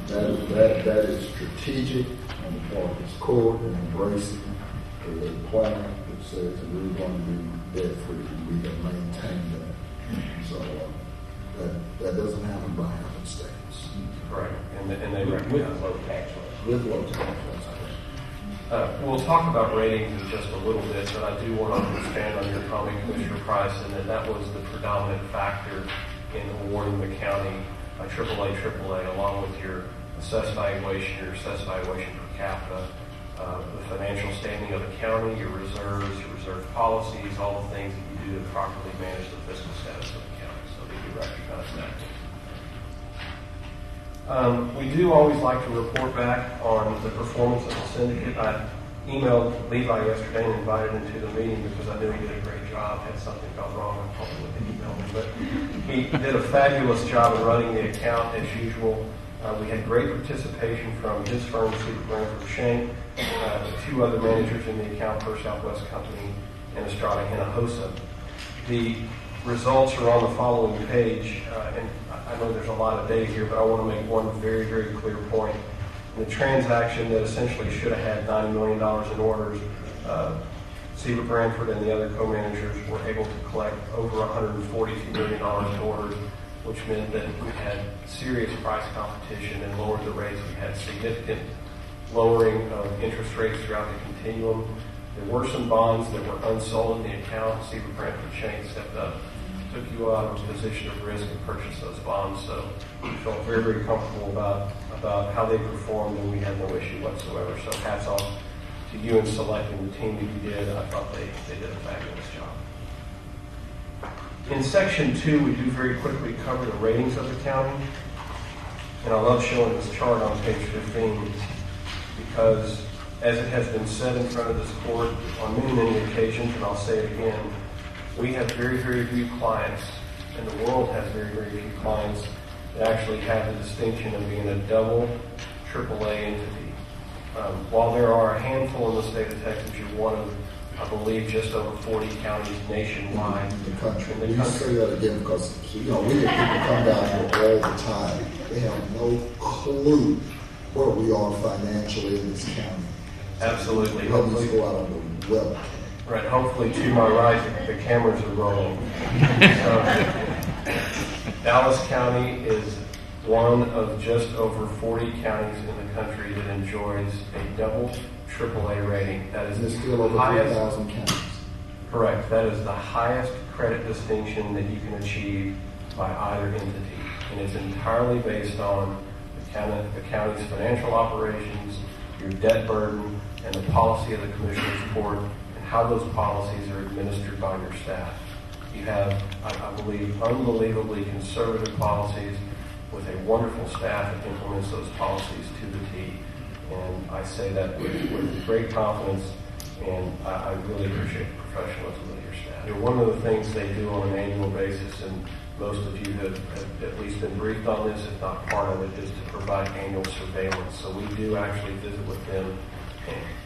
That is strategic on the part of this court and embracing the plan that says that we're going to be debt free. We can maintain that. So that doesn't happen by happenstance. Correct, and they recognize low tax rates. With low tax rates. We'll talk about ratings in just a little bit, but I do want to expand on your comment, Commissioner Price, and that was the predominant factor in awarding the county a AAA, along with your assessed valuation, your assessed valuation per capita, the financial standing of the county, your reserves, your reserve policies, all the things that you do to properly manage the fiscal status of the county. So we do recognize that. We do always like to report back on the performance of the syndicate. I emailed Levi yesterday and invited him to the meeting because I knew he did a great job. Had something gone wrong, I probably wouldn't have emailed him. But he did a fabulous job of running the account as usual. We had great participation from his firm, Super Branford Shank, two other managers in the account, First Southwest Company and Estrada Hinojosa. The results are on the following page, and I know there's a lot of data here, but I want to make one very, very clear point. In the transaction that essentially should have had $90 million in orders, Seaver Branford and the other co-managers were able to collect over $142 million in orders, which meant that we had serious price competition and lowered the rates. We had significant lowering of interest rates throughout the continuum. There were some bonds that were unsold in the account. Seaver Branford Shank stepped up, took you out of a position of risk and purchased those bonds. So we felt very, very comfortable about how they performed, and we had no issue whatsoever. So hats off to you in selecting the team that you did. I thought they did a fabulous job. In section 2, we do very quickly cover the ratings of the county. And I love showing this chart on page 15 because, as it has been said in front of this court on many, many occasions, and I'll say it again, we have very, very few clients, and the world has very, very few clients that actually have the distinction of being a double AAA entity. While there are a handful in the state of Texas, you're one of, I believe, just over 40 counties nationwide. In the country. You say that again because, we get people come down here all the time. They have no clue where we are financially in this county. Absolutely. Let me go out on the web. Right. Hopefully, to my right, the cameras are rolling. Dallas County is one of just over 40 counties in the country that enjoys a double AAA rating. That is There's the still over highest. 3,000 counties. Correct. That is the highest credit distinction that you can achieve by either entity, and it's entirely based on the county's financial operations, your debt burden, and the policy of the Commissioner's Court, and how those policies are administered by your staff. You have, I believe, unbelievably conservative policies with a wonderful staff that implements those policies to the T. And I say that with great confidence, and I really appreciate the professionalism of your staff. One of the things they do on an annual basis, and most of you have at least been briefed on this, if not part of it, is to provide annual surveillance. So we do actually visit with them,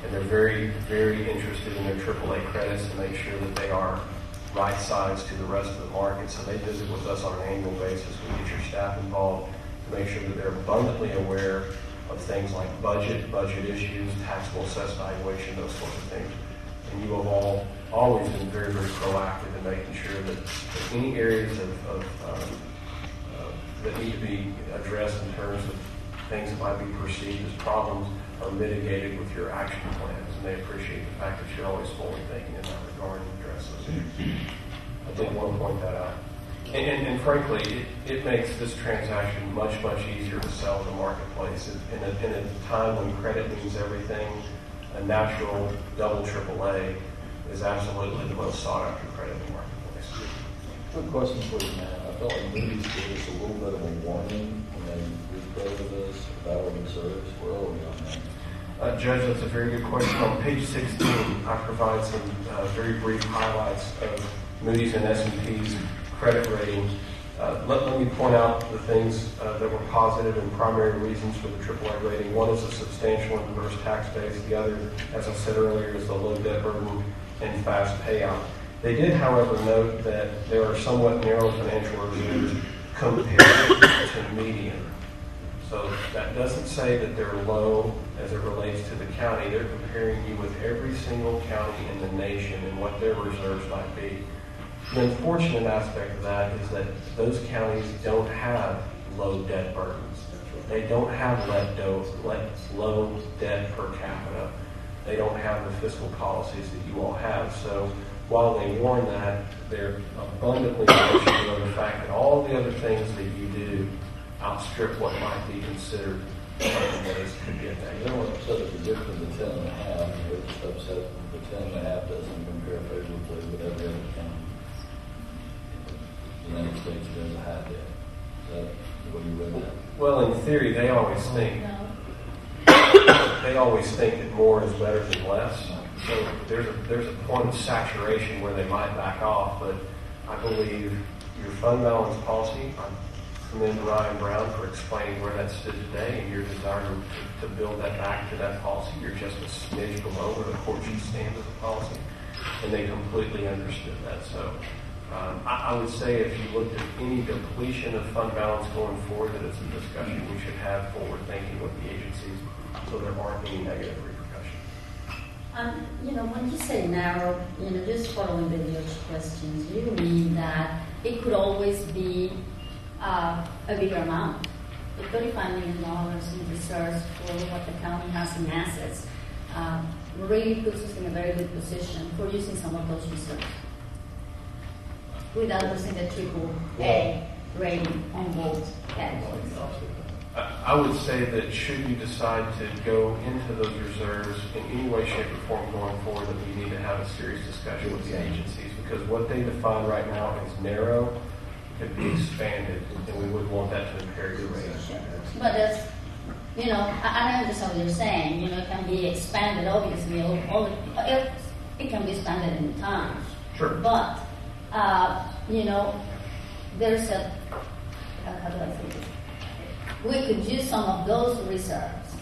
and they're very, very interested in their AAA credits to make sure that they are right-sized to the rest of the market. So they visit with us on an annual basis. We get your staff involved to make sure that they're abundantly aware of things like budget issues, taxable assessed valuation, those sorts of things. And you have all always been very, very proactive in making sure that any areas that need to be addressed in terms of things that might be perceived as problems are mitigated with your action plans. And they appreciate the fact that you're always forward thinking in that regard and address those issues. I did want to point that out. And frankly, it makes this transaction much, much easier to sell in the marketplace. In a time when credit means everything, a natural double AAA is absolutely the most sought after credit in the marketplace. Quick question for you, Matt. I felt like Moody's gave us a little bit of a warning when they requoted us about our reserves. Where are we on that? Judge, that's a very good question. On page 16, I provide some very brief highlights of Moody's and S&P's credit rating. Let me point out the things that were positive and primary reasons for the AAA rating. One is a substantial and diverse tax base. The other, as I said earlier, is the low debt burden and fast payout. They did, however, note that there are somewhat narrow financial reserves compared to median. So that doesn't say that they're low as it relates to the county. They're comparing you with every single county in the nation and what their reserves might be. The unfortunate aspect of that is that those counties don't have low debt burdens. They don't have low debt per capita. They don't have the fiscal policies that you all have. So while they warn that, they're abundantly aware of the fact that all the other things that you do outstrip what might be considered something that could be a negative. You know what upset us is different than 10.5. We're just upset the 10.5 doesn't compare favorably with every other county. The United States does a high debt. Is that what you read that? Well, in theory, they always think that more is better than less. So there's a point of saturation where they might back off, but I believe your fund balance policy, I commend Ryan Brown for explaining where that stood today and your desire to build that back to that policy. You're just a smidge below where the court should stand as a policy, and they completely understood that. So I would say if you looked at any depletion of fund balance going forward, that it's a discussion we should have forward thinking with the agencies so there aren't any negative repercussions. When you say narrow, just following the judge's questions, you mean that it could always be a bigger amount. The $35 million in reserves for what the county has in assets really puts us in a very good position for using some of those reserves without losing the AAA rating on both categories. I would say that should you decide to go into those reserves in any way, shape, or form going forward, that we need to have a serious discussion with the agencies, because what they define right now is narrow, could be expanded, and we wouldn't want that to impair your rating. But that's, I understand what you're saying. It can be expanded, obviously. It can be expanded in time. Sure. But, there's a, how do I say this? We could use some of those reserves,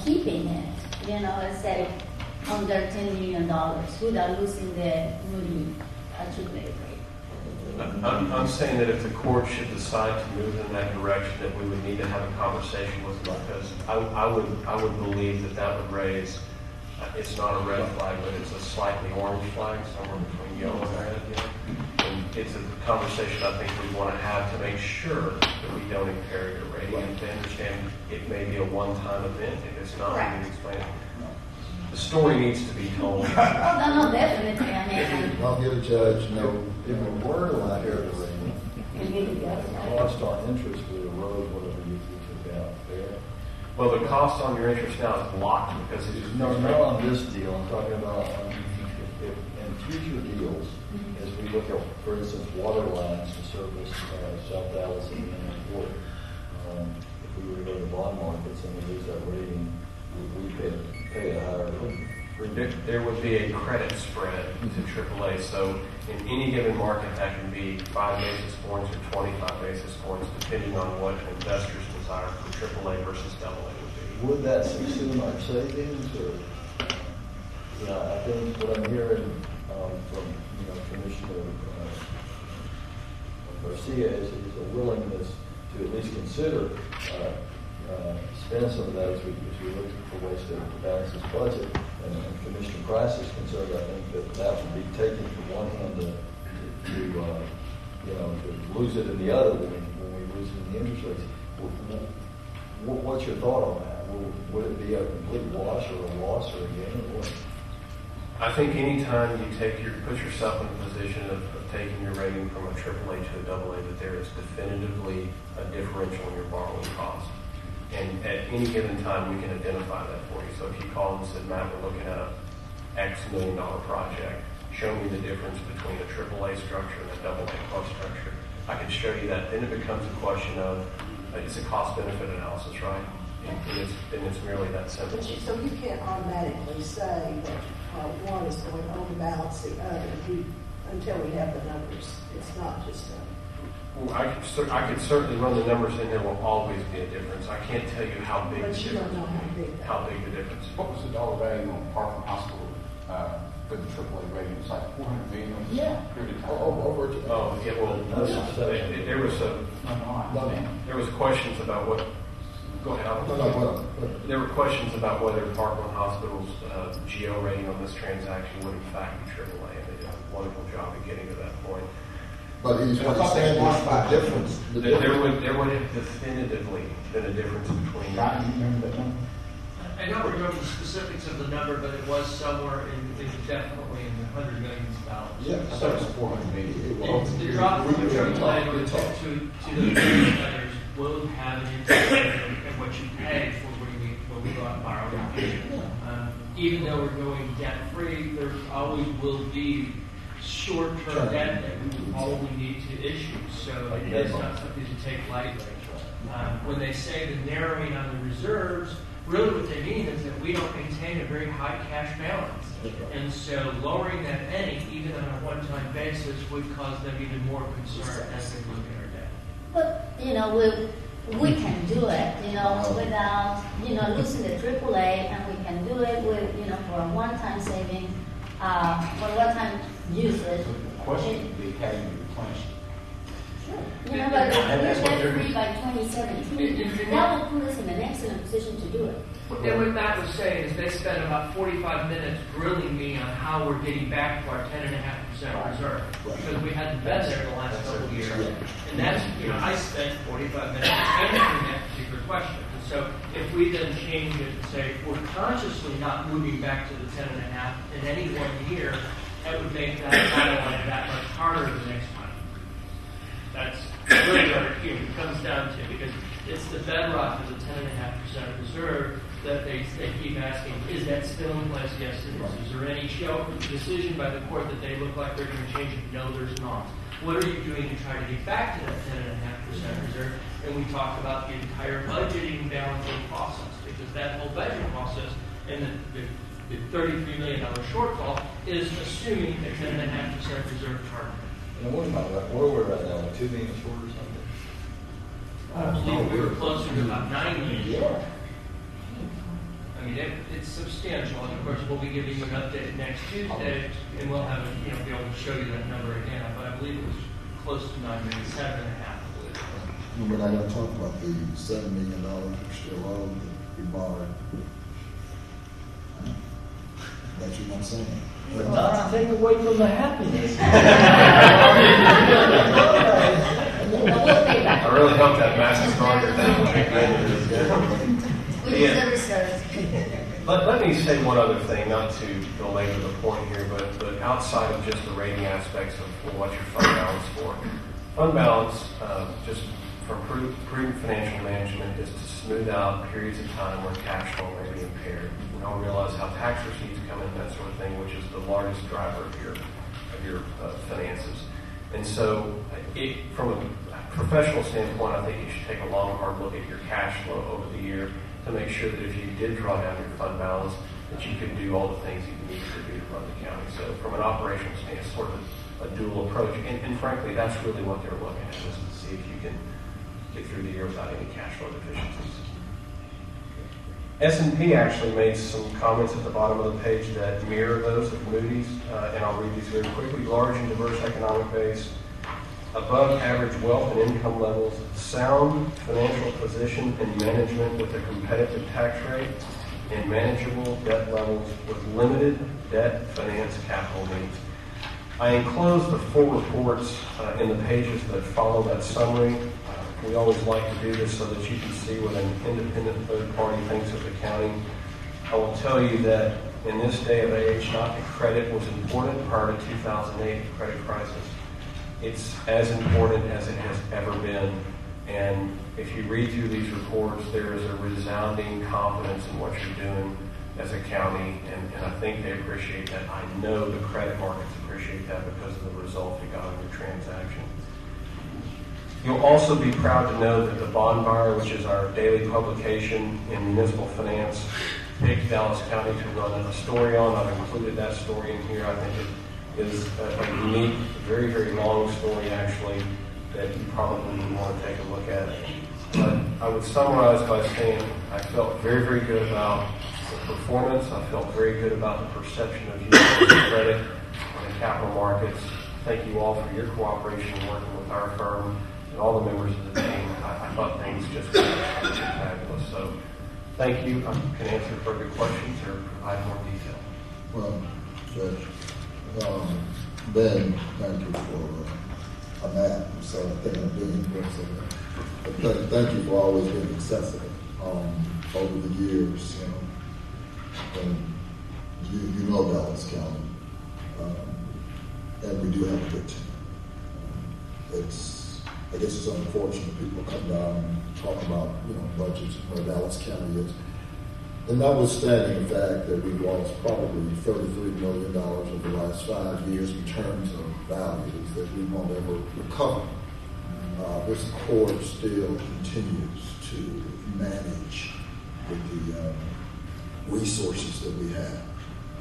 keeping it, let's say under $10 million without losing the Moody AAA rate. I'm saying that if the court should decide to move in that direction, that we would need to have a conversation with them, because I would believe that would raise, it's not a red flag, but it's a slightly orange flag, somewhere between yellow and red. And it's a conversation I think we want to have to make sure that we don't impair your rating, and to understand it may be a one-time event if it's not being explained. The story needs to be told. No, definitely. I'll give a judge, if we were to not hear the rating, cost on interest would erode whatever you took out there. Well, the cost on your interest now is blocked because it's not on this deal. I'm talking about if in future deals, as we look at, for instance, water lines to service South Dallas and Port. If we were to go to the bond markets and we lose that rating, we pay a higher rate. There would be a credit spread to AAA. So in any given market, that can be 5 basis points or 25 basis points, depending on what investors desire for AAA versus AA would be. Would that subsume our savings, or? I think what I'm hearing from Commissioner Garcia is a willingness to at least consider spend some of that as we look for ways to balance this budget. And Commissioner Price is concerned, I think, that would be taken from one hand to lose it in the other when we lose it in the interest rates. What's your thought on that? Would it be a complete wash or a loss or a gain or what? I think anytime you put yourself in a position of taking your rating from a AAA to a AA, that there is definitively a differential in your borrowing cost. And at any given time, we can identify that for you. So if you call and said, Matt, we're looking at a X $1 million project, show me the difference between a AAA structure and a AA plus structure. I can show you that. Then it becomes a question of, it's a cost-benefit analysis, right? And it's merely that simple. So you can't automatically say that one is going to overbalance the other until we have the numbers. It's not just a... Well, I could certainly run the numbers, and there will always be a difference. I can't tell you how big the But you don't know difference. how big. How big the difference. What was the dollar value on Parkland Hospital for the AAA rating? It's like $400 million over a period of time. Oh, yeah, well, there was questions about what, go ahead, Alan. There were questions about whether Parkland Hospital's GO rating on this transaction would in fact be AAA, and they did a wonderful job of getting to that point. But he's what he's saying is the difference. There would have definitively been a difference between. Ryan, you remember that number? I don't remember the specifics of the number, but it was somewhere definitely in the hundred millions of dollars. Yeah, I thought it was $400 million. The drop from the AAA to the players will have an impact on what you pay for when we go out and borrow. Even though we're going debt free, there always will be short-term debt that we will probably need to issue. So it is not something to take lightly. When they say the narrowing on the reserves, really what they mean is that we don't maintain a very high cash balance. And so lowering that any, even on a one-time basis, would cause them even more concern as they look at our debt. But, we can do it, without, losing the AAA, and we can do it with, for a one-time saving, for one-time usage. The question would be, how do you replenish it? But if we're debt free by 2017, that will put us in an excellent position to do it. And what Matt was saying is they spent about 45 minutes grilling me on how we're getting back to our 10.5% reserve. Because we hadn't been there the last couple of years. And that's, I spent 45 minutes answering that particular question. And so if we then change it and say, we're consciously not moving back to the 10.5 in any one year, that would make that dialogue that much harder the next time. That's really what it comes down to, because it's the bedrock of the 10.5% reserve that they keep asking, is that still in place? Yes, it is. Is there any decision by the court that they look like they're going to change it? No, there's not. What are you doing to try to get back to that 10.5% reserve? And we talked about the entire budgeting balancing process, because that whole budget process and the $33 million shortfall is assuming a 10.5% reserve target. And what about where we're right now, like $2 million short or something? I believe we were closer to about $9 million. Yeah. I mean, it's substantial, and of course, we'll be giving you an update next Tuesday, and we'll have be able to show you that number again. But I believe it was close to $9 million, 7.5, I believe. But I gotta talk about the $7 million we still owe that we borrowed. That's what I'm saying. But not to take away from the happiness. I really hope that massive target Let me say one other thing, not to belabor the point here, but outside of just the rating aspects of what your fund balance for. Fund balance, just for prudent financial management, is to smooth out periods of time where cash flow may be impaired. We all realize how tax receipts come in, that sort of thing, which is the largest driver of your finances. And so, from a professional standpoint, I think you should take a long, hard look at your cash flow over the year to make sure that if you did draw down your fund balance, that you could do all the things you need to do to run the county. So, from an operational standpoint, sort of a dual approach. And frankly, that's really what they're looking at, is to see if you can get through the year without any cash flow deficiencies. S&P actually made some comments at the bottom of the page that mirror those of Moody's, and I'll read these very quickly. Large and diverse economic base, above average wealth and income levels, sound financial position and management with a competitive tax rate, and manageable debt levels with limited debt finance capital needs. I enclosed the full reports in the pages that follow that summary. We always like to do this so that you can see what an independent third party thinks of the county. I will tell you that in this day of age, not that credit was important prior to 2008, the credit crisis. It's as important as it has ever been And if you read through these reports, there is a resounding confidence in what you're doing as a county, and I think they appreciate that. I know the credit markets appreciate that because of the result you got on your transaction. You'll also be proud to know that the Bond Buyer, which is our daily publication in municipal finance, picked Dallas County to run a story on. I've included that story in here. I think it is a unique, very, very long story, actually, that you probably would want to take a look at. But I would summarize by saying I felt very, very good about the performance. I felt very good about the perception of you as a credit on the capital markets. Thank you all for your cooperation in working with our firm and all the members of the team. I thought things just went fabulous. So thank you. I can answer further questions or provide more detail. Well, Judge, Ben, thank you for that. So I think I'm being but thank you for always being accessible over the years. And you know Dallas County, and we do have a good team. I guess it's unfortunate people come down and talk about budgets and where Dallas County is. And notwithstanding the fact that we've lost probably $33 million over the last 5 years in terms of values that we won't ever recover, this court still continues to manage with the resources that we have,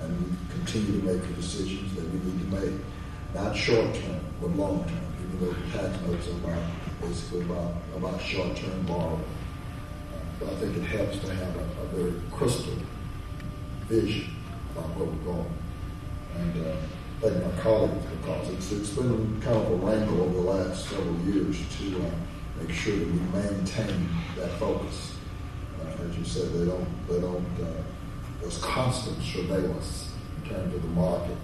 and we continue to make the decisions that we need to make, not short term, but long term. Even though the tax notes are basically about short term borrowing. But I think it helps to have a very crystal vision about where we're going. And thank my colleagues, because it's been kind of a wrangle over the last several years to make sure that we maintain that focus. As you said, there's constant surveillance in terms of the market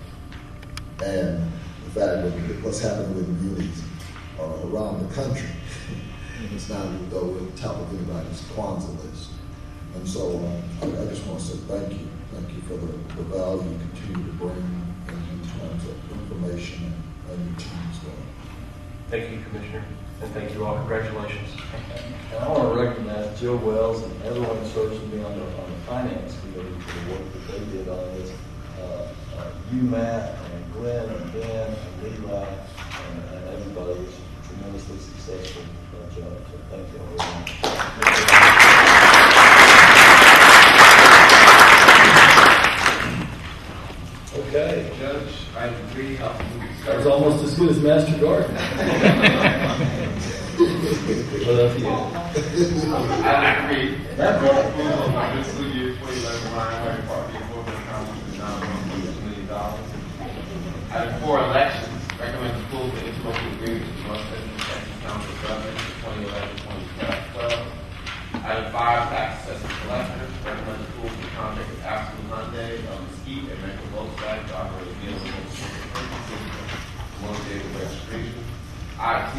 and the fact that what's happening with munis around the country. It's not as though we're at the top of anybody's Kwanzaa list. And so I just want to say thank you. Thank you for the value you continue to bring in terms of information and your team's going. Thank you, Commissioner, and thank you all. Congratulations. And I want to recognize Jill Wells and everyone who serves with me on the finance committee for the work that they did on this. You, Matt, and Glenn, and Ben, and Levi, and everybody was tremendously successful job. So thank you all very much. Okay, Judge, item 3, that was almost as good as Master Garden. What else you got? Item 3, approval of fiscal year 2011 Ryan Wagner Park Corporate Council $9.2 million. Item 4, elections. Recommend approval of interlocal agreement with North Central Texas Council of Governments for 2011-2012. Item 5, tax assessment collector. Recommend approval of the contract with Absolute Hyundai of Mesquite and Metro Volkswagen to operate a vehicle purchasing motor vehicle registration. IT.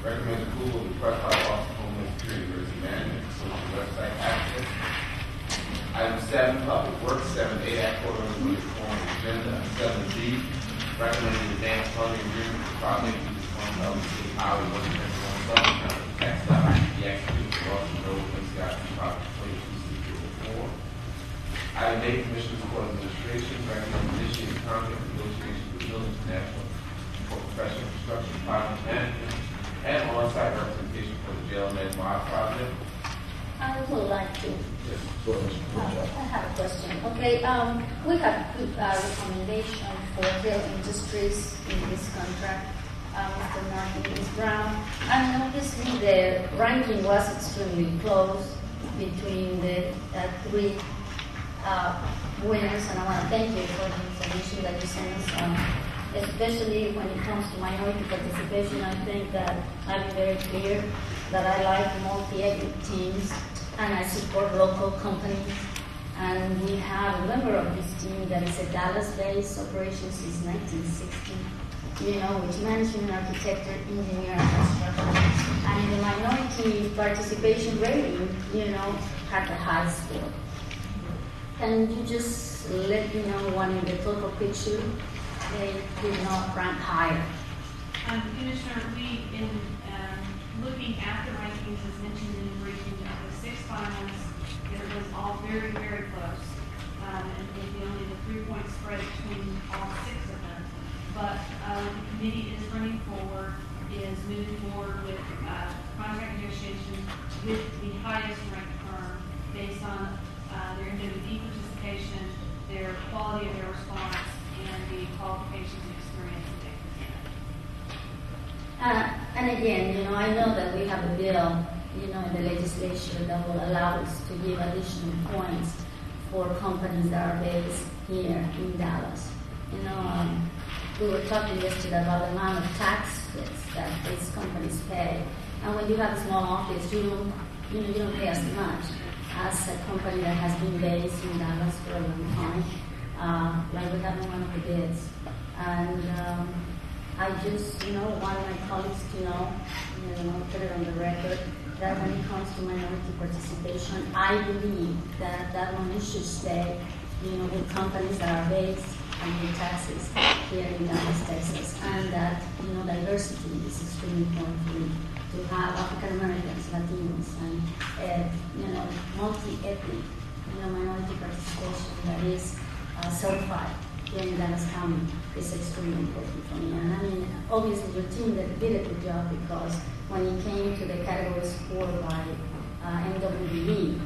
Recommend approval of the request by the Office of Homeland Security Emergency Management social website access. Item 7, public works. 7A, act order on the form agenda. 7B, recommending advance funding agreement for project to the fund of the City Highway 171 Southern County Tax Stop the executed for Boston Road and Scott Project 22C04. Item 8, Commissioners Court Administration recommend initiating contract negotiations with Building International for professional construction project management and on-site representation for the jail and NY project. I would like to. I have a question. Okay, we have good recommendation for Hill Industries in this contract. Mr. Martin, Ms. Brown. And obviously the ranking was extremely close between the three winners, and I want to thank you for the information that you sent us. Especially when it comes to minority participation, I think that I'm very clear that I like multi-ethnic teams and I support local companies. And we have a member of this team that is a Dallas-based operation since 1960, which management, architecture, engineer, and construction. And in the minority participation rating, had the high score. Can you just let me know when in the total picture they did not rank higher? Commissioner, we in looking at the rankings, as mentioned in the briefing, of the 6 finalists, it was all very, very close. And with only the 3-point spread between all 6 of them. But the committee is running forward, is moving forward with contract negotiations with the highest ranked firm based on their MWD participation, their quality of their response, and the qualifications and experience that they present. And again, I know that we have a bill, in the legislature that will allow us to give additional points for companies that are based here in Dallas. We were talking yesterday about the amount of taxes that these companies pay. And when you have a small office, you don't pay as much as a company that has been based in Dallas for a long time, like we have in one of the bids. And I just, want my colleagues to know, put it on the record, that when it comes to minority participation, I believe that money should stay, with companies that are based and pay taxes here in Dallas, Texas, and that, diversity is extremely important for me, to have African Americans, Latinos, and, multi-ethnic, minority participation that is certified here in Dallas County is extremely important for me. And obviously your team did a good job, because when it came to the category score by MWD,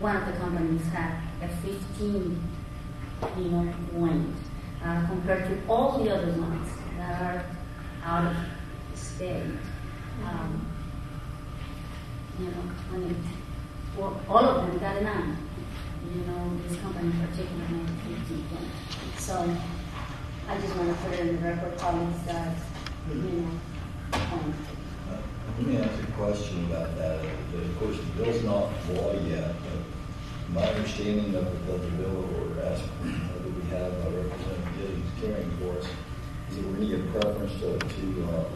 one of the companies had a 15, point compared to all the other ones that are out of state. All of them got a 9. This company in particular made 15 points. So I just want to put it in the record, colleagues, that, Let me ask a question about that. Of course, the bill's not law yet, but my understanding of the bill, or ask whether we have a representative Giddings carrying for us, is that we're going to give preference to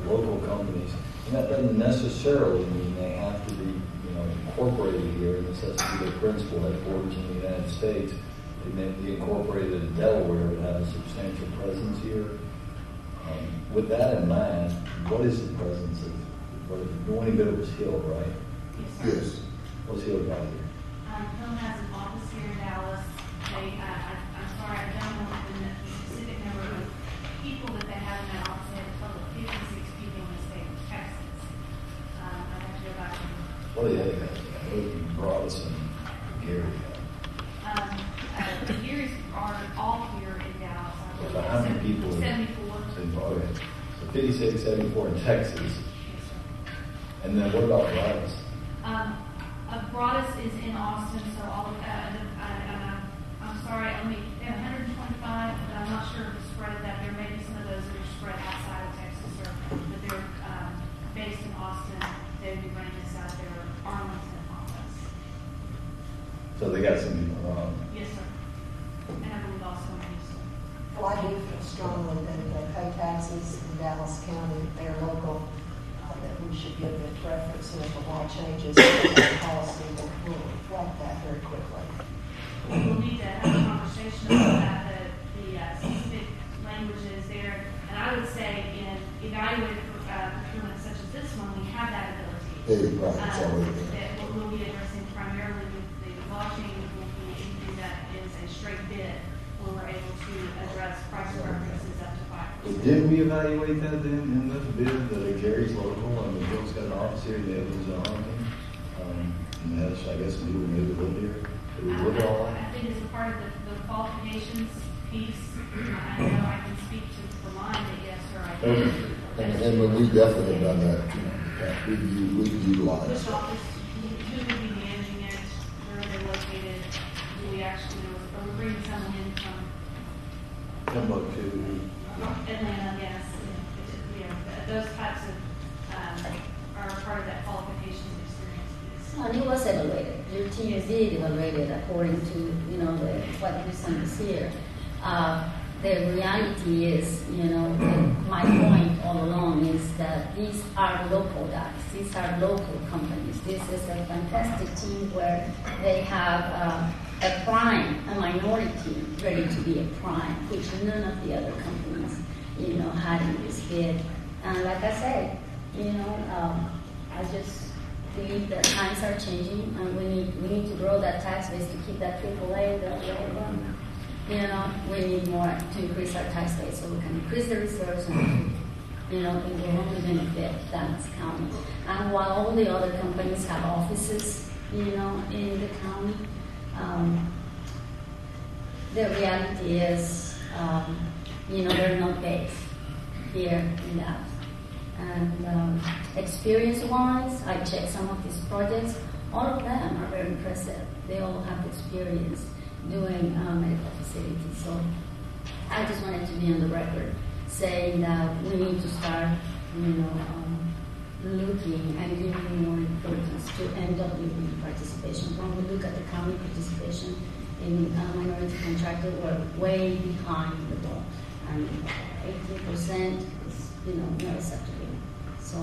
local companies. And that doesn't necessarily mean they have to be, incorporated here. This has to be their principal headquarters in the United States. They may be incorporated in Delaware, but have a substantial presence here. With that in mind, what is the presence of, the one bit was Hill, right? Yes. What's Hill got here? Hill has an office here in Dallas. I'm sorry, I don't know the specific number of people that they have in that office. They have a total of 56 people in the state of Texas. I'd have to go back and... What do they have? Broadus and Gary. The Garys are all here in Dallas. So how many people? 74. Okay. So 56, 74 in Texas. And then what about Broadus? Broadus is in Austin, so I'm sorry, they have 125, but I'm not sure of the spread of that. There may be some of those that are spread outside of Texas, but they're based in Austin. They would be running this out of their Arlington office. So they got some people around. Yes, sir. And I believe also in Houston. Well, I do feel strongly that they pay taxes in Dallas County, they're local, that we should give them preference, and if the law changes, the policy will reflect that very quickly. We'll need to have a conversation about that, the specific languages there. And I would say in evaluated procurement such as this one, we have that ability. Right, it's already there. That what we'll be addressing primarily with the law change will be anything that is a straight bid, where we're able to address price preferences up to 5%. Did we evaluate that then in this bid, that Gary's local and the Bill's got an office here, the Evans in Arlington? And that's, I guess, people maybe live here. Did we look at all that? I think as a part of the qualifications piece, I know I can speak to Vermont, that yes, sir, I can. And when we definitely done that, we utilize Which that. office, who would be managing it, where are they located, do we actually know, are we bringing someone in from Timbuktu. Atlanta, yes, those types of, are part of that qualifications experience piece. And it was evaluated. Your team did evaluate it according to, what you sent us here. The reality is, my point all along is that these are local guys. These are local companies. This is a fantastic team where they have a prime, a minority team ready to be a prime, which none of the other companies, had in this bid. And like I said, I just believe that times are changing, and we need to grow that tax base to keep that AAA that we all run. We need more to increase our tax base so we can increase the reserves and, it will only benefit Dallas County. And while all the other companies have offices, in the county, the reality is, they're not based here in Dallas. And experience-wise, I checked some of these projects. All of them are very impressive. They all have experience doing medical facilities. So I just wanted to be on the record saying that we need to start, looking and giving more importance to NWB participation. When we look at the county participation in minority contractor, we're way behind the ball. And 18% is, not acceptable. So,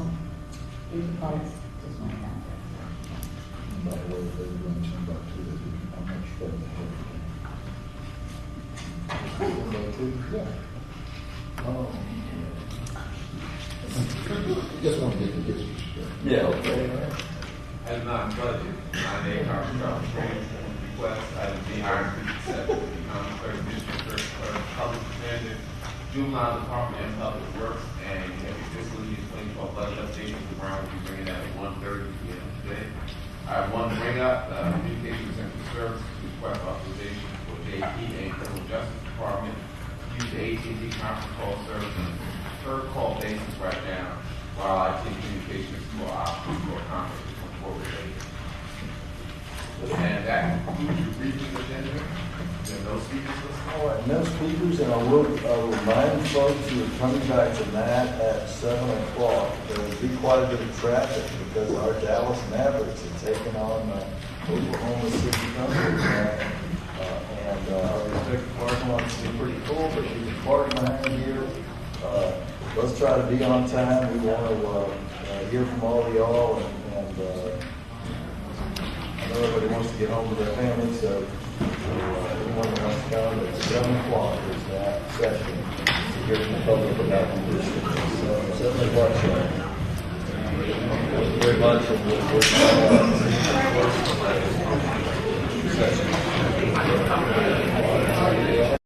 thank you, colleagues. Just want that. By the way, they mentioned about two, I'm not sure they have. Just want to get the district straight. Yeah, okay. As non-budget, my name is Charles Green. Request item B, item 57, become clerk district clerk, public defender, juvenile department, and public works, and you have your fiscal year 2012 budget update. Mr. Brown will be bringing that at 1:30 p.m. today. I have one to bring up, communications and services request authorization for JP and criminal justice department use the AT&T conference call service on a per call basis right now, while IT communications for options for conference is forward. And that concludes your briefing agenda. There are no speakers listed. All right, no speakers, and I will remind folks who are coming back tonight at 7 o'clock. There will be quite a bit of traffic because our Dallas Mavericks are taking on Oklahoma City Thunder tonight. And our respective parking lot is pretty cool, but you can park behind here. Let's try to be on time. We want to hear from all of y'all, and I know everybody wants to get home to their families, so anyone who wants to come at 7 o'clock is that session to hear from the public about the district. So 7 o'clock, sir. Thank you very much, and we'll